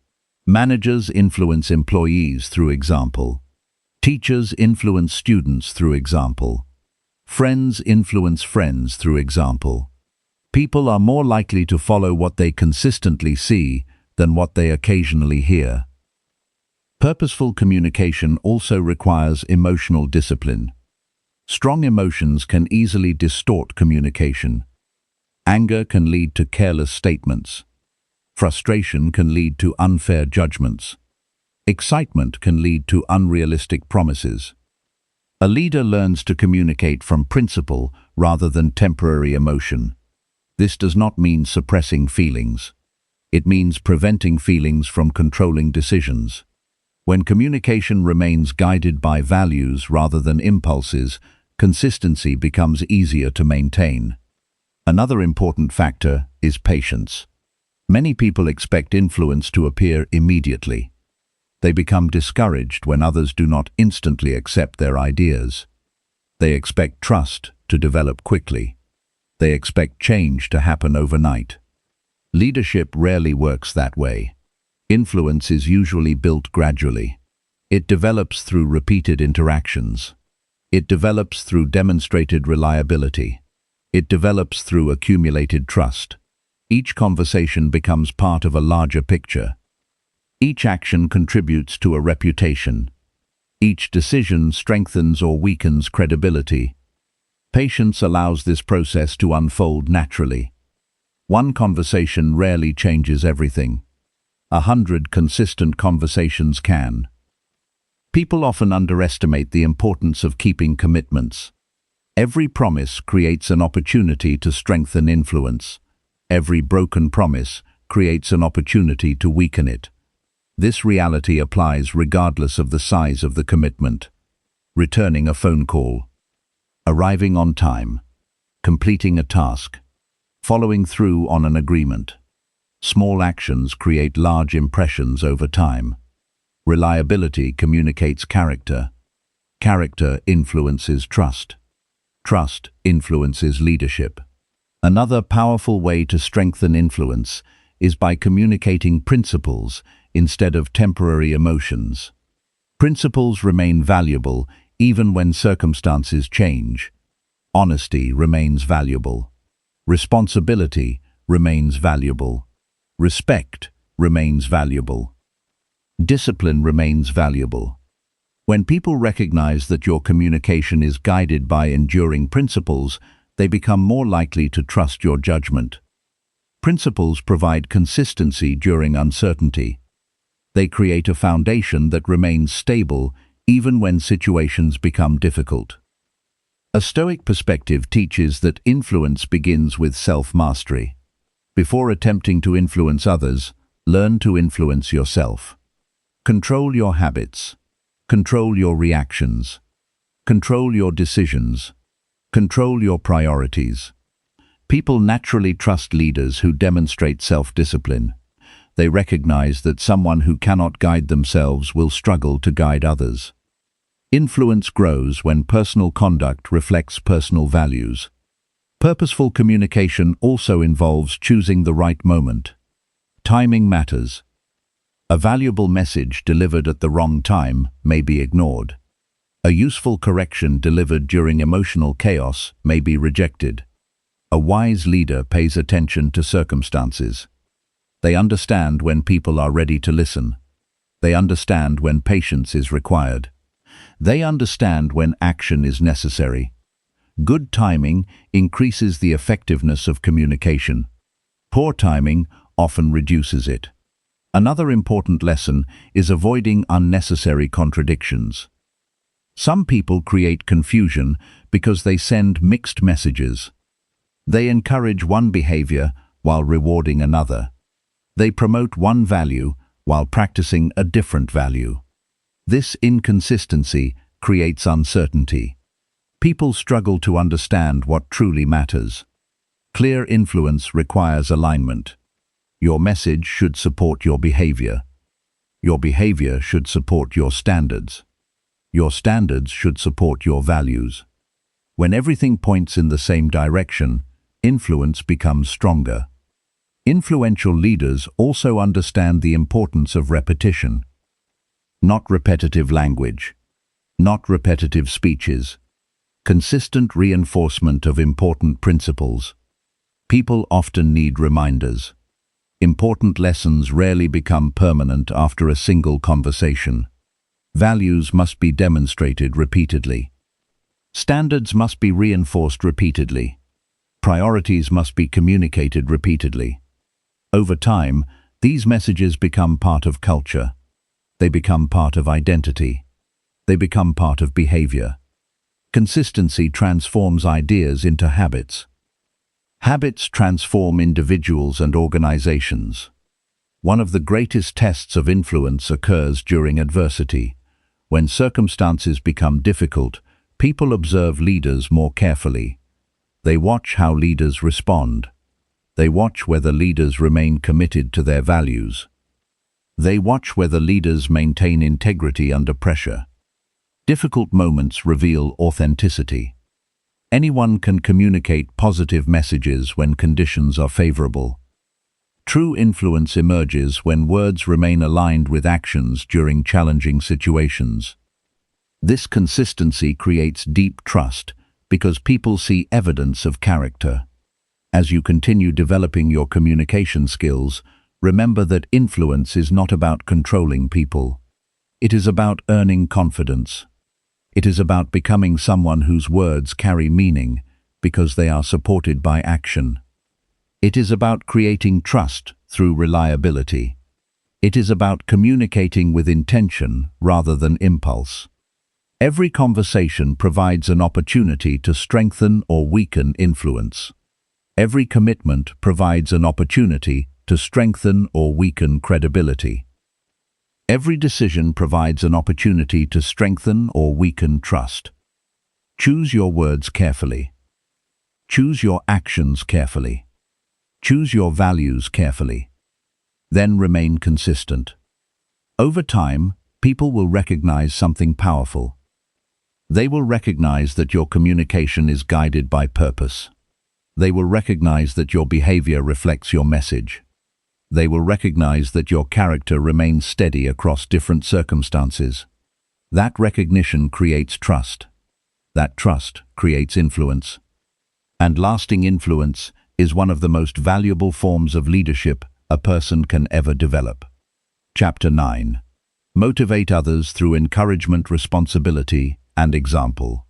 Managers influence employees through example. Teachers influence students through example. Friends influence friends through example. People are more likely to follow what they consistently see than what they occasionally hear. Purposeful communication also requires emotional discipline. Strong emotions can easily distort communication. Anger can lead to careless statements. Frustration can lead to unfair judgments. Excitement can lead to unrealistic promises. A leader learns to communicate from principle rather than temporary emotion. This does not mean suppressing feelings. It means preventing feelings from controlling decisions. When communication remains guided by values rather than impulses, consistency becomes easier to maintain. Another important factor is patience. Many people expect influence to appear immediately. They become discouraged when others do not instantly accept their ideas. They expect trust to develop quickly. They expect change to happen overnight. Leadership rarely works that way. Influence is usually built gradually. It develops through repeated interactions. It develops through demonstrated reliability. It develops through accumulated trust. Each conversation becomes part of a larger picture. Each action contributes to a reputation. Each decision strengthens or weakens credibility. Patience allows this process to unfold naturally. One conversation rarely changes everything. 100 consistent conversations can. People often underestimate the importance of keeping commitments. Every promise creates an opportunity to strengthen influence. Every broken promise creates an opportunity to weaken it. This reality applies regardless of the size of the commitment. Returning a phone call, arriving on time, completing a task, following through on an agreement. Small actions create large impressions over time. Reliability communicates character. Character influences trust. Trust influences leadership. Another powerful way to strengthen influence is by communicating principles instead of temporary emotions. Principles remain valuable even when circumstances change. Honesty remains valuable. Responsibility remains valuable. Respect remains valuable. Discipline remains valuable. When people recognize that your communication is guided by enduring principles, they become more likely to trust your judgment. Principles provide consistency during uncertainty. They create a foundation that remains stable even when situations become difficult. A Stoic perspective teaches that influence begins with self-mastery. Before attempting to influence others, learn to influence yourself. Control your habits. Control your reactions. Control your decisions. Control your priorities. People naturally trust leaders who demonstrate self-discipline. They recognize that someone who cannot guide themselves will struggle to guide others. Influence grows when personal conduct reflects personal values. Purposeful communication also involves choosing the right moment. Timing matters. A valuable message delivered at the wrong time may be ignored. A useful correction delivered during emotional chaos may be rejected. A wise leader pays attention to circumstances. They understand when people are ready to listen. They understand when patience is required. They understand when action is necessary. Good timing increases the effectiveness of communication. Poor timing often reduces it. Another important lesson is avoiding unnecessary contradictions. Some people create confusion because they send mixed messages. They encourage one behavior while rewarding another. They promote one value while practicing a different value. This inconsistency creates uncertainty. People struggle to understand what truly matters. Clear influence requires alignment. Your message should support your behavior. Your behavior should support your standards. Your standards should support your values. When everything points in the same direction, influence becomes stronger. Influential leaders also understand the importance of repetition. Not repetitive language. Not repetitive speeches. Consistent reinforcement of important principles. People often need reminders. Important lessons rarely become permanent after a single conversation. Values must be demonstrated repeatedly. Standards must be reinforced repeatedly. Priorities must be communicated repeatedly. Over time, these messages become part of culture. They become part of identity. They become part of behavior. Consistency transforms ideas into habits. Habits transform individuals and organizations. One of the greatest tests of influence occurs during adversity. When circumstances become difficult, people observe leaders more carefully. They watch how leaders respond. They watch whether leaders remain committed to their values. They watch whether leaders maintain integrity under pressure. Difficult moments reveal authenticity. Anyone can communicate positive messages when conditions are favorable. True influence emerges when words remain aligned with actions during challenging situations. This consistency creates deep trust because people see evidence of character. As you continue developing your communication skills, remember that influence is not about controlling people. It is about earning confidence. It is about becoming someone whose words carry meaning because they are supported by action. It is about creating trust through reliability. It is about communicating with intention rather than impulse. Every conversation provides an opportunity to strengthen or weaken influence. Every commitment provides an opportunity to strengthen or weaken credibility. Every decision provides an opportunity to strengthen or weaken trust. Choose your words carefully. Choose your actions carefully. Choose your values carefully. Then remain consistent. Over time, people will recognize something powerful. They will recognize that your communication is guided by purpose. They will recognize that your behavior reflects your message. They will recognize that your character remains steady across different circumstances. That recognition creates trust. That trust creates influence. And lasting influence is one of the most valuable forms of leadership a person can ever develop. Chapter 9. Motivate others through encouragement, responsibility, and example.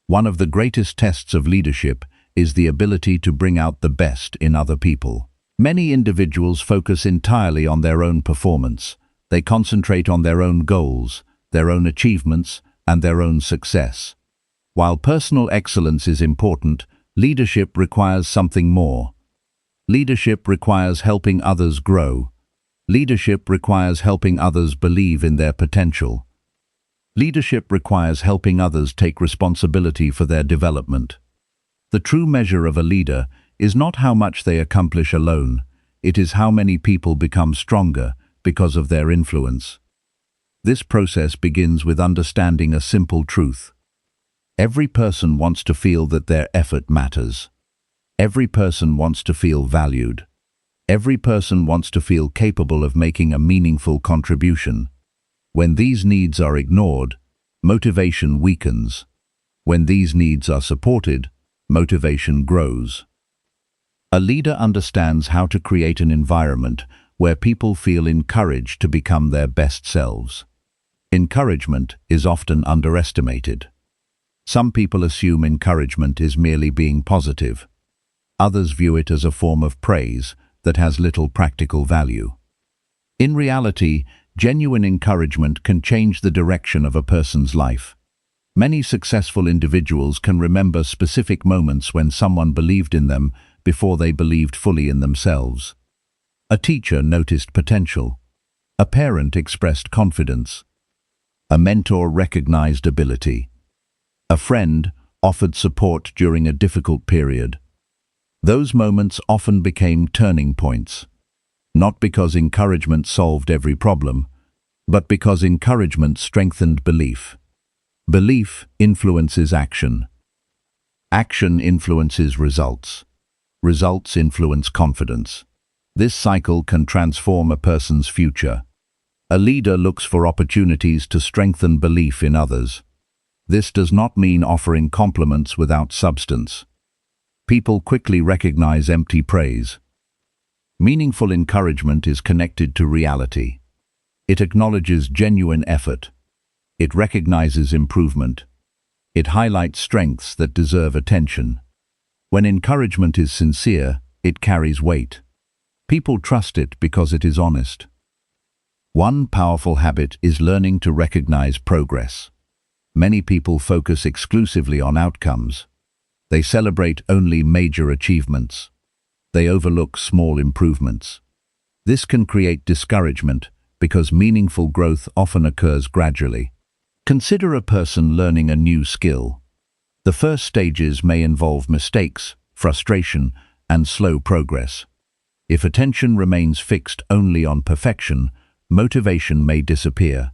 One of the greatest tests of leadership is the ability to bring out the best in other people. Many individuals focus entirely on their own performance. They concentrate on their own goals, their own achievements, and their own success. While personal excellence is important, leadership requires something more. Leadership requires helping others grow. Leadership requires helping others believe in their potential. Leadership requires helping others take responsibility for their development. The true measure of a leader is not how much they accomplish alone, it is how many people become stronger because of their influence. This process begins with understanding a simple truth. Every person wants to feel that their effort matters. Every person wants to feel valued. Every person wants to feel capable of making a meaningful contribution. When these needs are ignored, motivation weakens. When these needs are supported, motivation grows. A leader understands how to create an environment where people feel encouraged to become their best selves. Encouragement is often underestimated. Some people assume encouragement is merely being positive. Others view it as a form of praise that has little practical value. In reality, genuine encouragement can change the direction of a person's life. Many successful individuals can remember specific moments when someone believed in them before they believed fully in themselves. A teacher noticed potential. A parent expressed confidence. A mentor recognized ability. A friend offered support during a difficult period. Those moments often became turning points, not because encouragement solved every problem, but because encouragement strengthened belief. Belief influences action. Action influences results. Results influence confidence. This cycle can transform a person's future. A leader looks for opportunities to strengthen belief in others. This does not mean offering compliments without substance. People quickly recognize empty praise. Meaningful encouragement is connected to reality. It acknowledges genuine effort. It recognizes improvement. It highlights strengths that deserve attention. When encouragement is sincere, it carries weight. People trust it because it is honest. One powerful habit is learning to recognize progress. Many people focus exclusively on outcomes. They celebrate only major achievements. They overlook small improvements. This can create discouragement because meaningful growth often occurs gradually. Consider a person learning a new skill. The first stages may involve mistakes, frustration, and slow progress. If attention remains fixed only on perfection, motivation may disappear.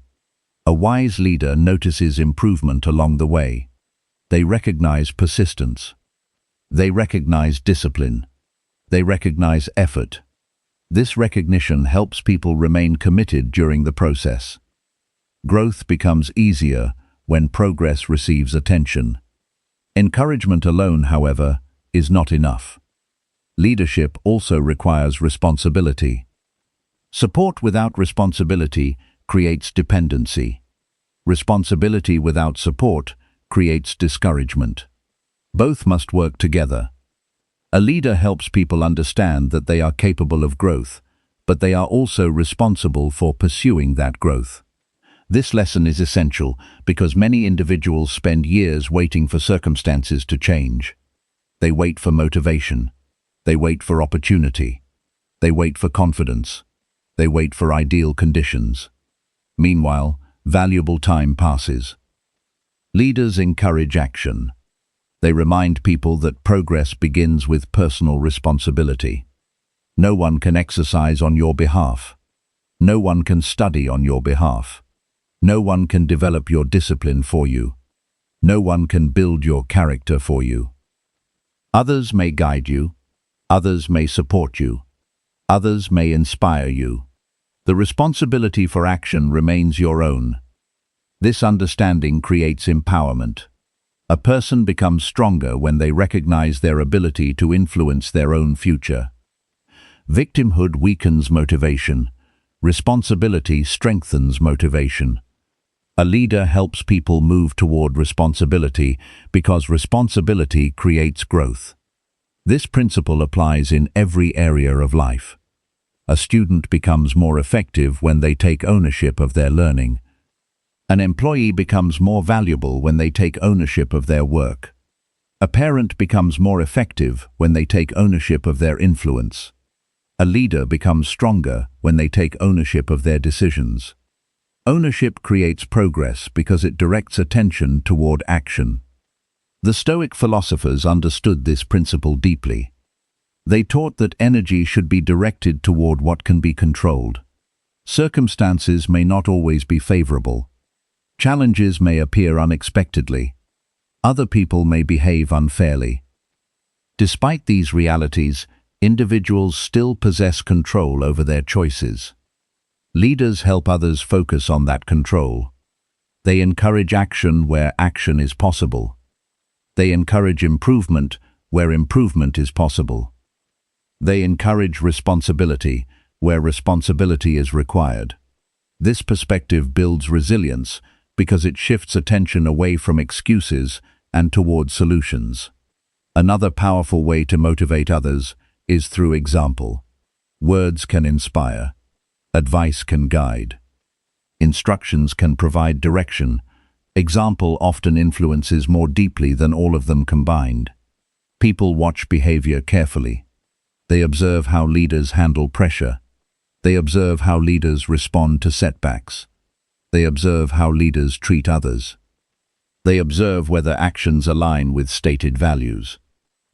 A wise leader notices improvement along the way. They recognize persistence. They recognize discipline. They recognize effort. This recognition helps people remain committed during the process. Growth becomes easier when progress receives attention. Encouragement alone, however, is not enough. Leadership also requires responsibility. Support without responsibility creates dependency. Responsibility without support creates discouragement. Both must work together. A leader helps people understand that they are capable of growth, but they are also responsible for pursuing that growth. This lesson is essential because many individuals spend years waiting for circumstances to change. They wait for motivation. They wait for opportunity. They wait for confidence. They wait for ideal conditions. Meanwhile, valuable time passes. Leaders encourage action. They remind people that progress begins with personal responsibility. No one can exercise on your behalf. No one can study on your behalf. No one can develop your discipline for you. No one can build your character for you. Others may guide you. Others may support you. Others may inspire you. The responsibility for action remains your own. This understanding creates empowerment. A person becomes stronger when they recognize their ability to influence their own future. Victimhood weakens motivation. Responsibility strengthens motivation. A leader helps people move toward responsibility because responsibility creates growth. This principle applies in every area of life. A student becomes more effective when they take ownership of their learning. An employee becomes more valuable when they take ownership of their work. A parent becomes more effective when they take ownership of their influence. A leader becomes stronger when they take ownership of their decisions. Ownership creates progress because it directs attention toward action. The Stoic philosophers understood this principle deeply. They taught that energy should be directed toward what can be controlled. Circumstances may not always be favorable. Challenges may appear unexpectedly. Other people may behave unfairly. Despite these realities, individuals still possess control over their choices. Leaders help others focus on that control. They encourage action where action is possible. They encourage improvement where improvement is possible. They encourage responsibility where responsibility is required. This perspective builds resilience because it shifts attention away from excuses and toward solutions. Another powerful way to motivate others is through example. Words can inspire. Advice can guide. Instructions can provide direction. Example often influences more deeply than all of them combined. People watch behavior carefully. They observe how leaders handle pressure. They observe how leaders respond to setbacks. They observe how leaders treat others. They observe whether actions align with stated values.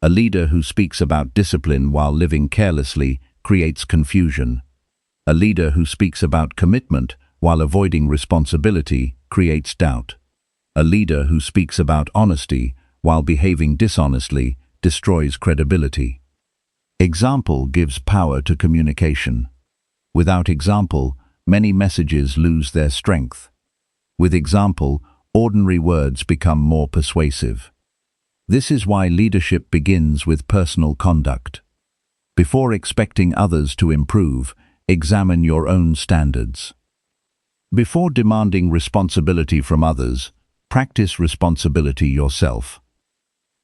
A leader who speaks about discipline while living carelessly creates confusion. A leader who speaks about commitment while avoiding responsibility creates doubt. A leader who speaks about honesty while behaving dishonestly destroys credibility. Example gives power to communication. Without example, many messages lose their strength. With example, ordinary words become more persuasive. This is why leadership begins with personal conduct. Before expecting others to improve, examine your own standards. Before demanding responsibility from others, practice responsibility yourself.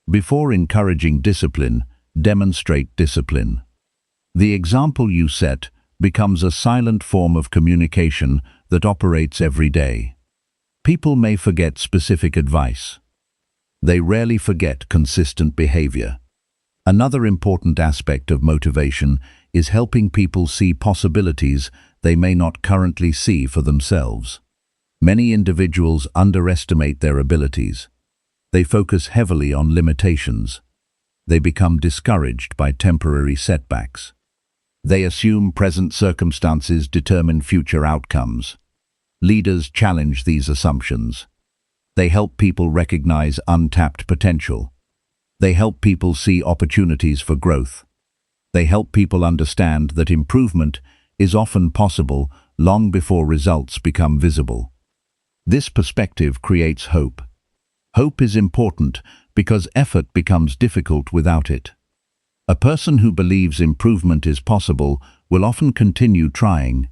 Before encouraging discipline, demonstrate discipline. The example you set becomes a silent form of communication that operates every day. People may forget specific advice. They rarely forget consistent behavior. Another important aspect of motivation is helping people see possibilities they may not currently see for themselves. Many individuals underestimate their abilities. They focus heavily on limitations. they become discouraged by temporary setbacks. They assume present circumstances determine future outcomes. Leaders challenge these assumptions. They help people recognize untapped potential. They help people see opportunities for growth. They help people understand that improvement is often possible long before results become visible. This perspective creates hope. Hope is important because effort becomes difficult without it. A person who believes improvement is possible will often continue trying.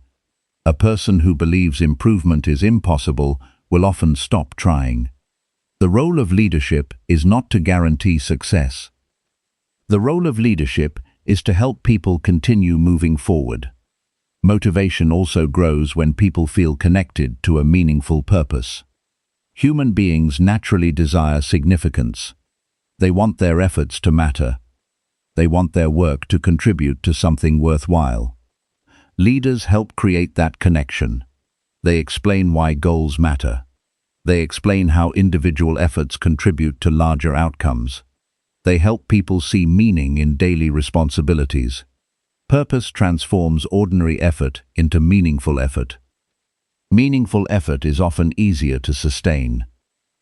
A person who believes improvement is impossible will often stop trying. The role of leadership is not to guarantee success. The role of leadership is to help people continue moving forward. Motivation also grows when people feel connected to a meaningful purpose. Human beings naturally desire significance. They want their efforts to matter. They want their work to contribute to something worthwhile. Leaders help create that connection. They explain why goals matter. They explain how individual efforts contribute to larger outcomes. They help people see meaning in daily responsibilities. Purpose transforms ordinary effort into meaningful effort. Meaningful effort is often easier to sustain.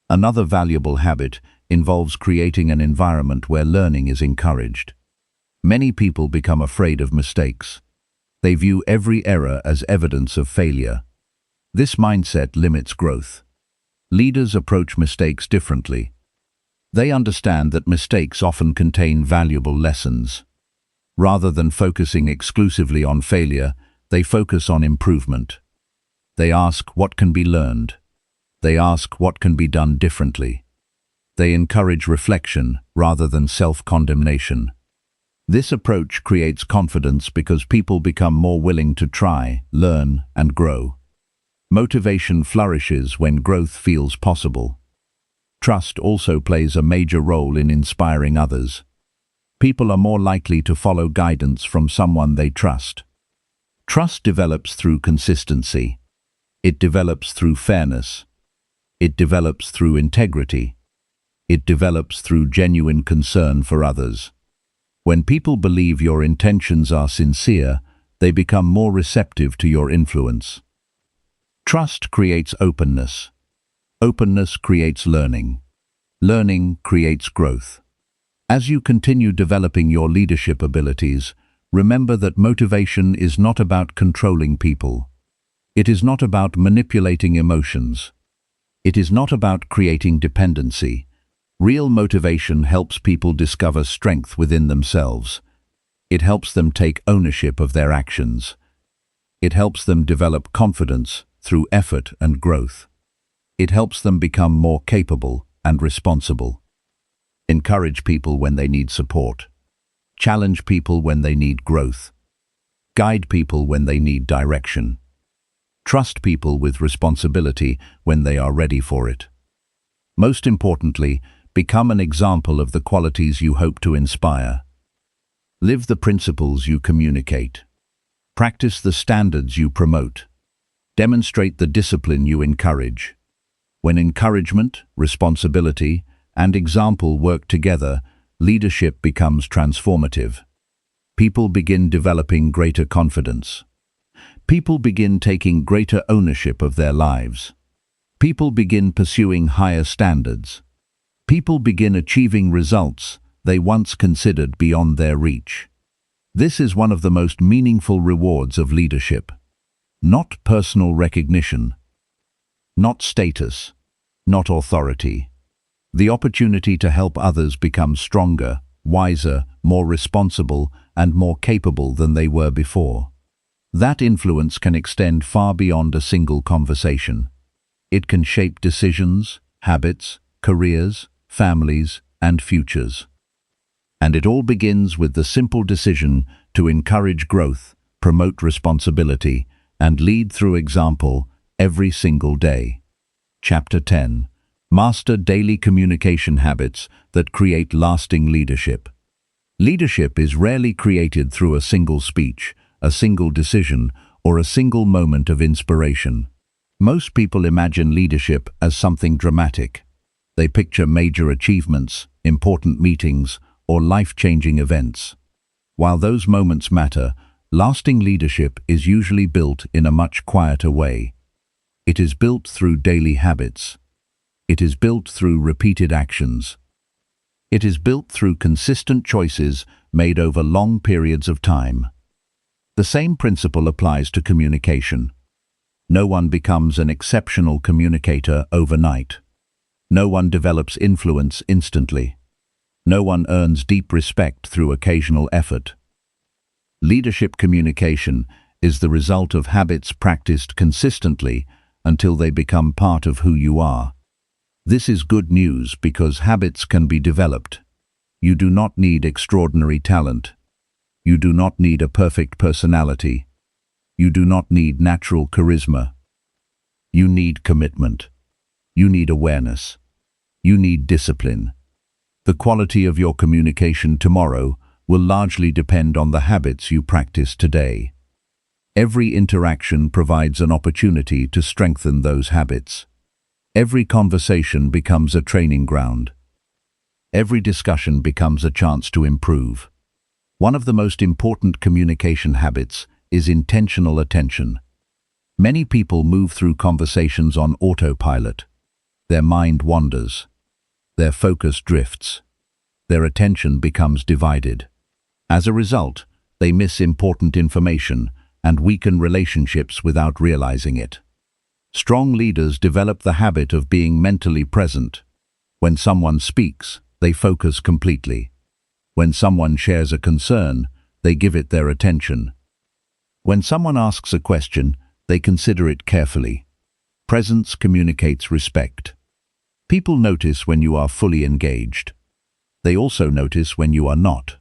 Another valuable habit involves creating an environment where learning is encouraged. Many people become afraid of mistakes. They view every error as evidence of failure. This mindset limits growth. Leaders approach mistakes differently. They understand that mistakes often contain valuable lessons. Rather than focusing exclusively on failure, they focus on improvement. They ask what can be learned. They ask what can be done differently. They encourage reflection rather than self-condemnation. This approach creates confidence because people become more willing to try, learn, and grow. Motivation flourishes when growth feels possible. Trust also plays a major role in inspiring others. People are more likely to follow guidance from someone they trust. Trust develops through consistency. It develops through fairness. It develops through integrity. It develops through genuine concern for others. When people believe your intentions are sincere, they become more receptive to your influence. Trust creates openness. Openness creates learning. Learning creates growth. As you continue developing your leadership abilities, remember that motivation is not about controlling people. It is not about manipulating emotions. It is not about creating dependency. Real motivation helps people discover strength within themselves. It helps them take ownership of their actions. It helps them develop confidence through effort and growth. It helps them become more capable and responsible. Encourage people when they need support. Challenge people when they need growth. Guide people when they need direction. Trust people with responsibility when they are ready for it. Most importantly, become an example of the qualities you hope to inspire. Live the principles you communicate. Practice the standards you promote. Demonstrate the discipline you encourage. When encouragement, responsibility, and example work together, leadership becomes transformative. People begin developing greater confidence. People begin taking greater ownership of their lives. People begin pursuing higher standards. People begin achieving results they once considered beyond their reach. This is one of the most meaningful rewards of leadership. Not personal recognition, not status, not authority. The opportunity to help others become stronger, wiser, more responsible, and more capable than they were before. That influence can extend far beyond a single conversation. It can shape decisions, habits, careers, families, and futures. And it all begins with the simple decision to encourage growth, promote responsibility, and lead through example every single day. Chapter 10. Master daily communication habits that create lasting leadership. Leadership is rarely created through a single speech, a single decision, or a single moment of inspiration. Most people imagine leadership as something dramatic. They picture major achievements, important meetings, or life-changing events. While those moments matter, lasting leadership is usually built in a much quieter way. It is built through daily habits. It is built through repeated actions. It is built through consistent choices made over long periods of time. The same principle applies to communication. No one becomes an exceptional communicator overnight. No one develops influence instantly. No one earns deep respect through occasional effort. Leadership communication is the result of habits practiced consistently until they become part of who you are. This is good news because habits can be developed. You do not need extraordinary talent. You do not need a perfect personality. You do not need natural charisma. You need commitment. You need awareness. You need discipline. The quality of your communication tomorrow will largely depend on the habits you practice today. Every interaction provides an opportunity to strengthen those habits. Every conversation becomes a training ground. Every discussion becomes a chance to improve. One of the most important communication habits is intentional attention. Many people move through conversations on autopilot. Their mind wanders. Their focus drifts. Their attention becomes divided. As a result, they miss important information and weaken relationships without realizing it. Strong leaders develop the habit of being mentally present. When someone speaks, they focus completely. When someone shares a concern, they give it their attention. When someone asks a question, they consider it carefully. Presence communicates respect. People notice when you are fully engaged. They also notice when you are not.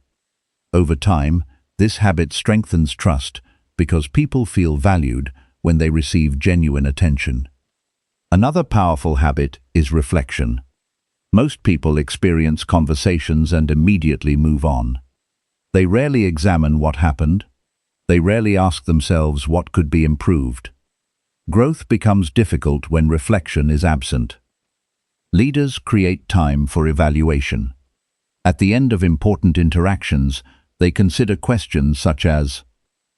Over time, this habit strengthens trust because people feel valued when they receive genuine attention. Another powerful habit is reflection. Most people experience conversations and immediately move on. They rarely examine what happened. They rarely ask themselves what could be improved. Growth becomes difficult when reflection is absent. Leaders create time for evaluation. At the end of important interactions, they consider questions such as,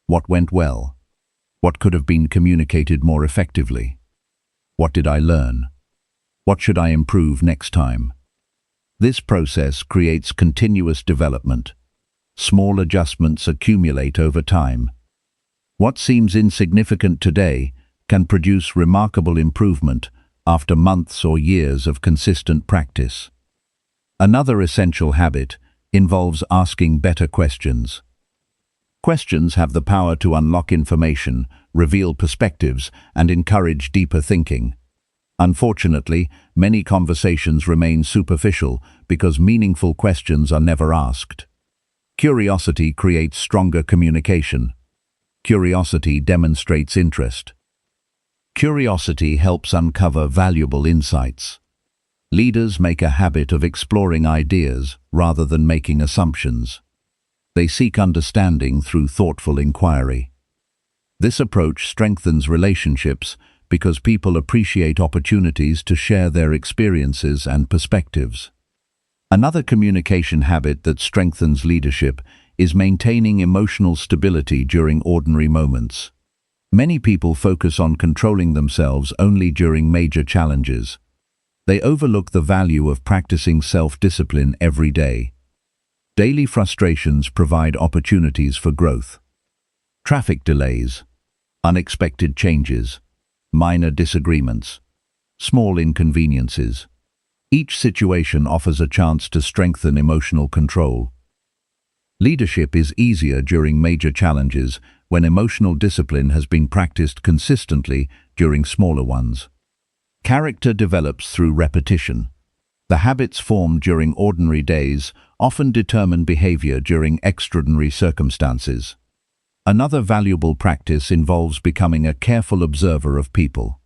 what went well? What could have been communicated more effectively? What did I learn? What should I improve next time? This process creates continuous development. Small adjustments accumulate over time. What seems insignificant today can produce remarkable improvement after months or years of consistent practice. Another essential habit involves asking better questions. Questions have the power to unlock information, reveal perspectives, and encourage deeper thinking. Unfortunately, many conversations remain superficial because meaningful questions are never asked. Curiosity creates stronger communication. Curiosity demonstrates interest. Curiosity helps uncover valuable insights. Leaders make a habit of exploring ideas rather than making assumptions. They seek understanding through thoughtful inquiry. This approach strengthens relationships because people appreciate opportunities to share their experiences and perspectives. Another communication habit that strengthens leadership is maintaining emotional stability during ordinary moments. Many people focus on controlling themselves only during major challenges. They overlook the value of practicing self-discipline every day. Daily frustrations provide opportunities for growth. Traffic delays, unexpected changes, minor disagreements, small inconveniences. Each situation offers a chance to strengthen emotional control. Leadership is easier during major challenges when emotional discipline has been practiced consistently during smaller ones. Character develops through repetition. The habits formed during ordinary days often determine behavior during extraordinary circumstances. Another valuable practice involves becoming a careful observer of people.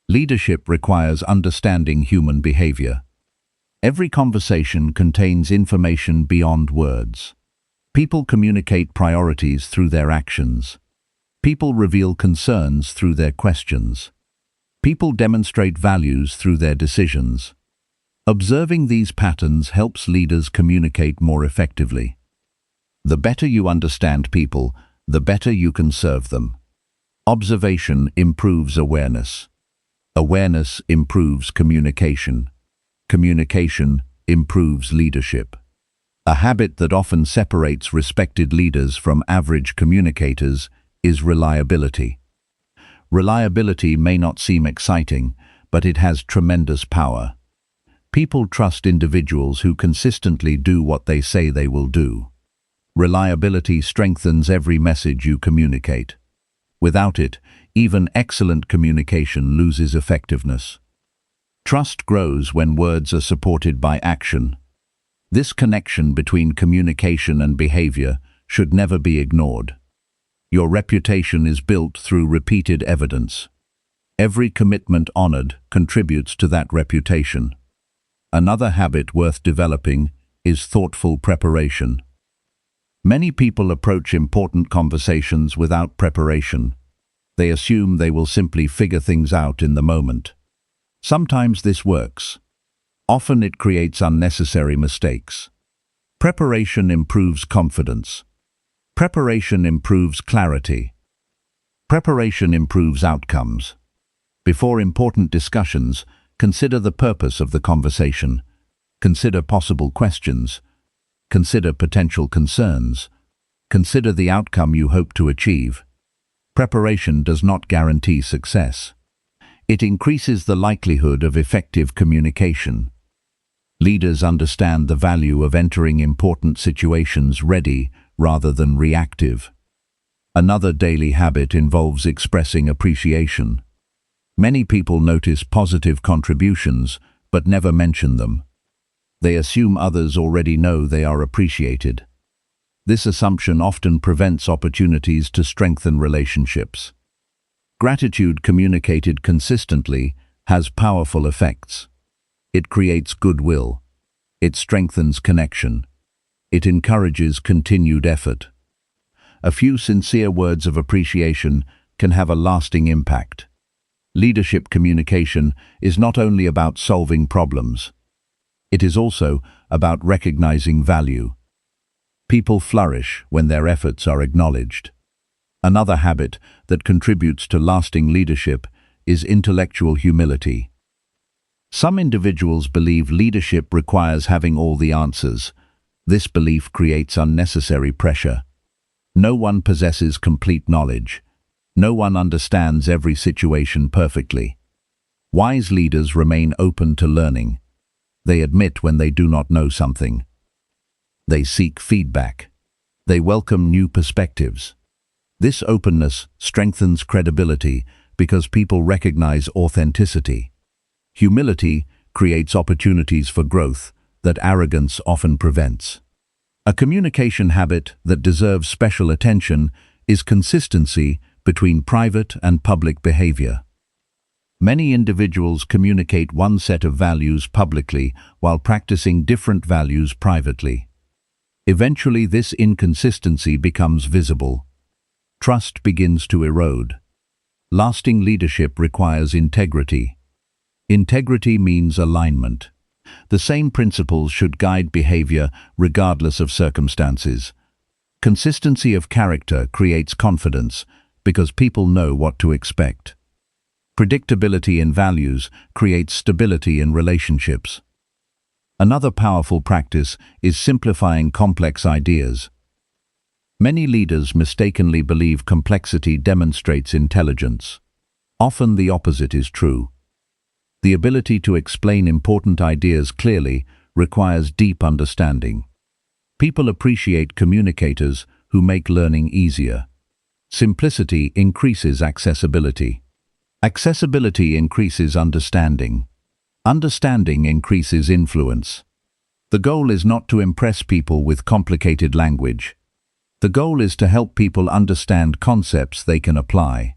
Leadership requires understanding human behavior. Every conversation contains information beyond words. People communicate priorities through their actions. People reveal concerns through their questions. People demonstrate values through their decisions. Observing these patterns helps leaders communicate more effectively. The better you understand people, the better you can serve them. Observation improves awareness. Awareness improves communication. Communication improves leadership. A habit that often separates respected leaders from average communicators is reliability. Reliability may not seem exciting, but it has tremendous power. People trust individuals who consistently do what they say they will do. Reliability strengthens every message you communicate. Without it, even excellent communication loses effectiveness. Trust grows when words are supported by action. This connection between communication and behavior should never be ignored. Your reputation is built through repeated evidence. Every commitment honored contributes to that reputation. Another habit worth developing is thoughtful preparation. Many people approach important conversations without preparation. They assume they will simply figure things out in the moment. Sometimes this works. Often it creates unnecessary mistakes. Preparation improves confidence. Preparation improves clarity. Preparation improves outcomes. Before important discussions, consider the purpose of the conversation. Consider possible questions. Consider potential concerns. Consider the outcome you hope to achieve. Preparation does not guarantee success. It increases the likelihood of effective communication. Leaders understand the value of entering important situations ready rather than reactive. Another daily habit involves expressing appreciation. Many people notice positive contributions but never mention them. They assume others already know they are appreciated. This assumption often prevents opportunities to strengthen relationships. Gratitude communicated consistently has powerful effects. It creates goodwill. It strengthens connection. It encourages continued effort. A few sincere words of appreciation can have a lasting impact. Leadership communication is not only about solving problems. It is also about recognizing value. People flourish when their efforts are acknowledged. Another habit that contributes to lasting leadership is intellectual humility. Some individuals believe leadership requires having all the answers. This belief creates unnecessary pressure. No one possesses complete knowledge. No one understands every situation perfectly. Wise leaders remain open to learning. They admit when they do not know something. They seek feedback. They welcome new perspectives. This openness strengthens credibility because people recognize authenticity. Humility creates opportunities for growth that arrogance often prevents. A communication habit that deserves special attention is consistency between private and public behavior. Many individuals communicate one set of values publicly while practicing different values privately. Eventually, this inconsistency becomes visible. Trust begins to erode. Lasting leadership requires integrity. Integrity means alignment. The same principles should guide behavior regardless of circumstances. Consistency of character creates confidence because people know what to expect. Predictability in values creates stability in relationships. Another powerful practice is simplifying complex ideas. Many leaders mistakenly believe complexity demonstrates intelligence. Often the opposite is true. The ability to explain important ideas clearly requires deep understanding. People appreciate communicators who make learning easier. Simplicity increases accessibility. Accessibility increases understanding. Understanding increases influence. The goal is not to impress people with complicated language. The goal is to help people understand concepts they can apply.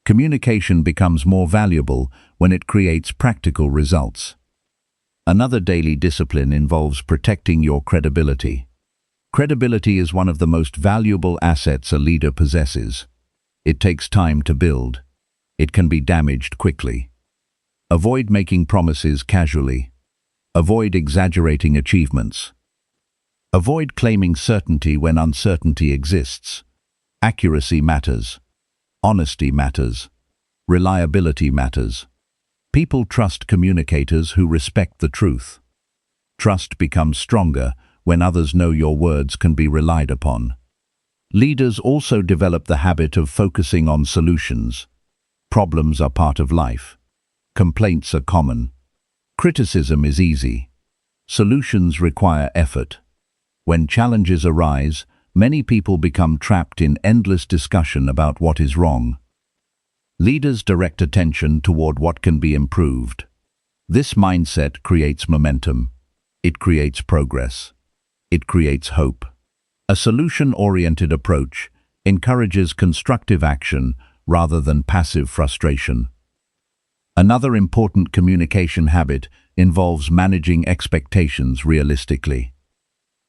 Communication becomes more valuable when it creates practical results. Another daily discipline involves protecting your credibility. Credibility is one of the most valuable assets a leader possesses. It takes time to build. It can be damaged quickly. Avoid making promises casually. Avoid exaggerating achievements. Avoid claiming certainty when uncertainty exists. Accuracy matters. Honesty matters. Reliability matters. People trust communicators who respect the truth. Trust becomes stronger when others know your words can be relied upon. Leaders also develop the habit of focusing on solutions. Problems are part of life. Complaints are common. Criticism is easy. Solutions require effort. When challenges arise, many people become trapped in endless discussion about what is wrong. Leaders direct attention toward what can be improved. This mindset creates momentum. It creates progress. It creates hope. A solution-oriented approach encourages constructive action rather than passive frustration. Another important communication habit involves managing expectations realistically.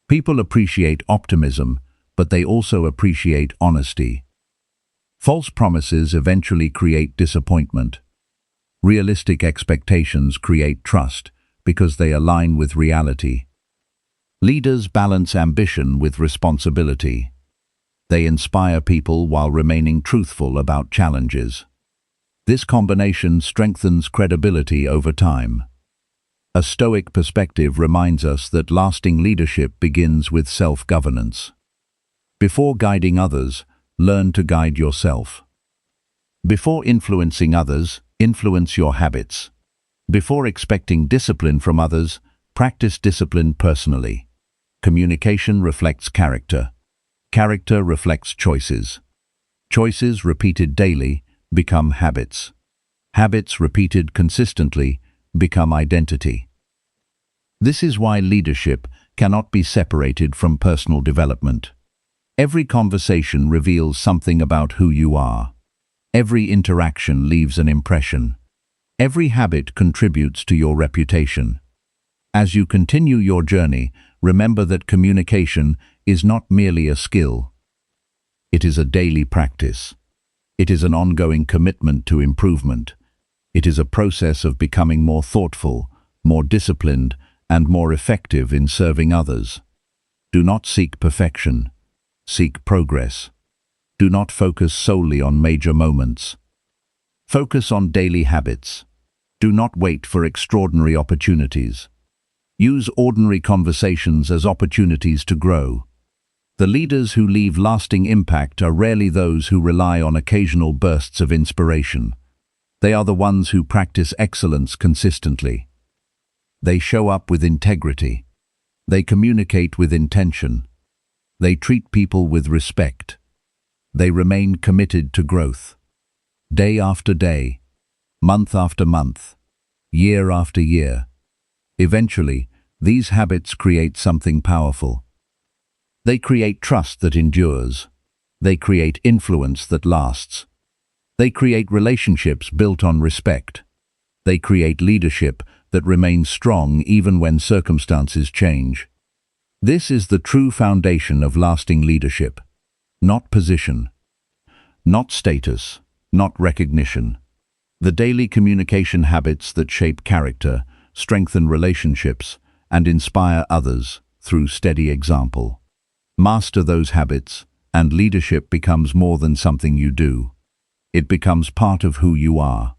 People appreciate optimism, but they also appreciate honesty. False promises eventually create disappointment. Realistic expectations create trust because they align with reality. Leaders balance ambition with responsibility. They inspire people while remaining truthful about challenges. This combination strengthens credibility over time. A Stoic perspective reminds us that lasting leadership begins with self-governance. Before guiding others, learn to guide yourself. Before influencing others, influence your habits. Before expecting discipline from others, practice discipline personally. Communication reflects character. Character reflects choices. Choices repeated daily become habits. Habits repeated consistently become identity. This is why leadership cannot be separated from personal development. Every conversation reveals something about who you are. Every interaction leaves an impression. Every habit contributes to your reputation. As you continue your journey, remember that communication is not merely a skill. It is a daily practice. It is an ongoing commitment to improvement. It is a process of becoming more thoughtful, more disciplined, and more effective in serving others. Do not seek perfection. Seek progress. Do not focus solely on major moments. Focus on daily habits. Do not wait for extraordinary opportunities. Use ordinary conversations as opportunities to grow. The leaders who leave lasting impact are rarely those who rely on occasional bursts of inspiration. They are the ones who practice excellence consistently. They show up with integrity. They communicate with intention. They treat people with respect. They remain committed to growth. Day after day, month after month, year after year. Eventually, these habits create something powerful. They create trust that endures. They create influence that lasts. They create relationships built on respect. They create leadership that remains strong even when circumstances change. This is the true foundation of lasting leadership. Not position, not status, not recognition. The daily communication habits that shape character, strengthen relationships, and inspire others through steady example. Master those habits, and leadership becomes more than something you do. It becomes part of who you are.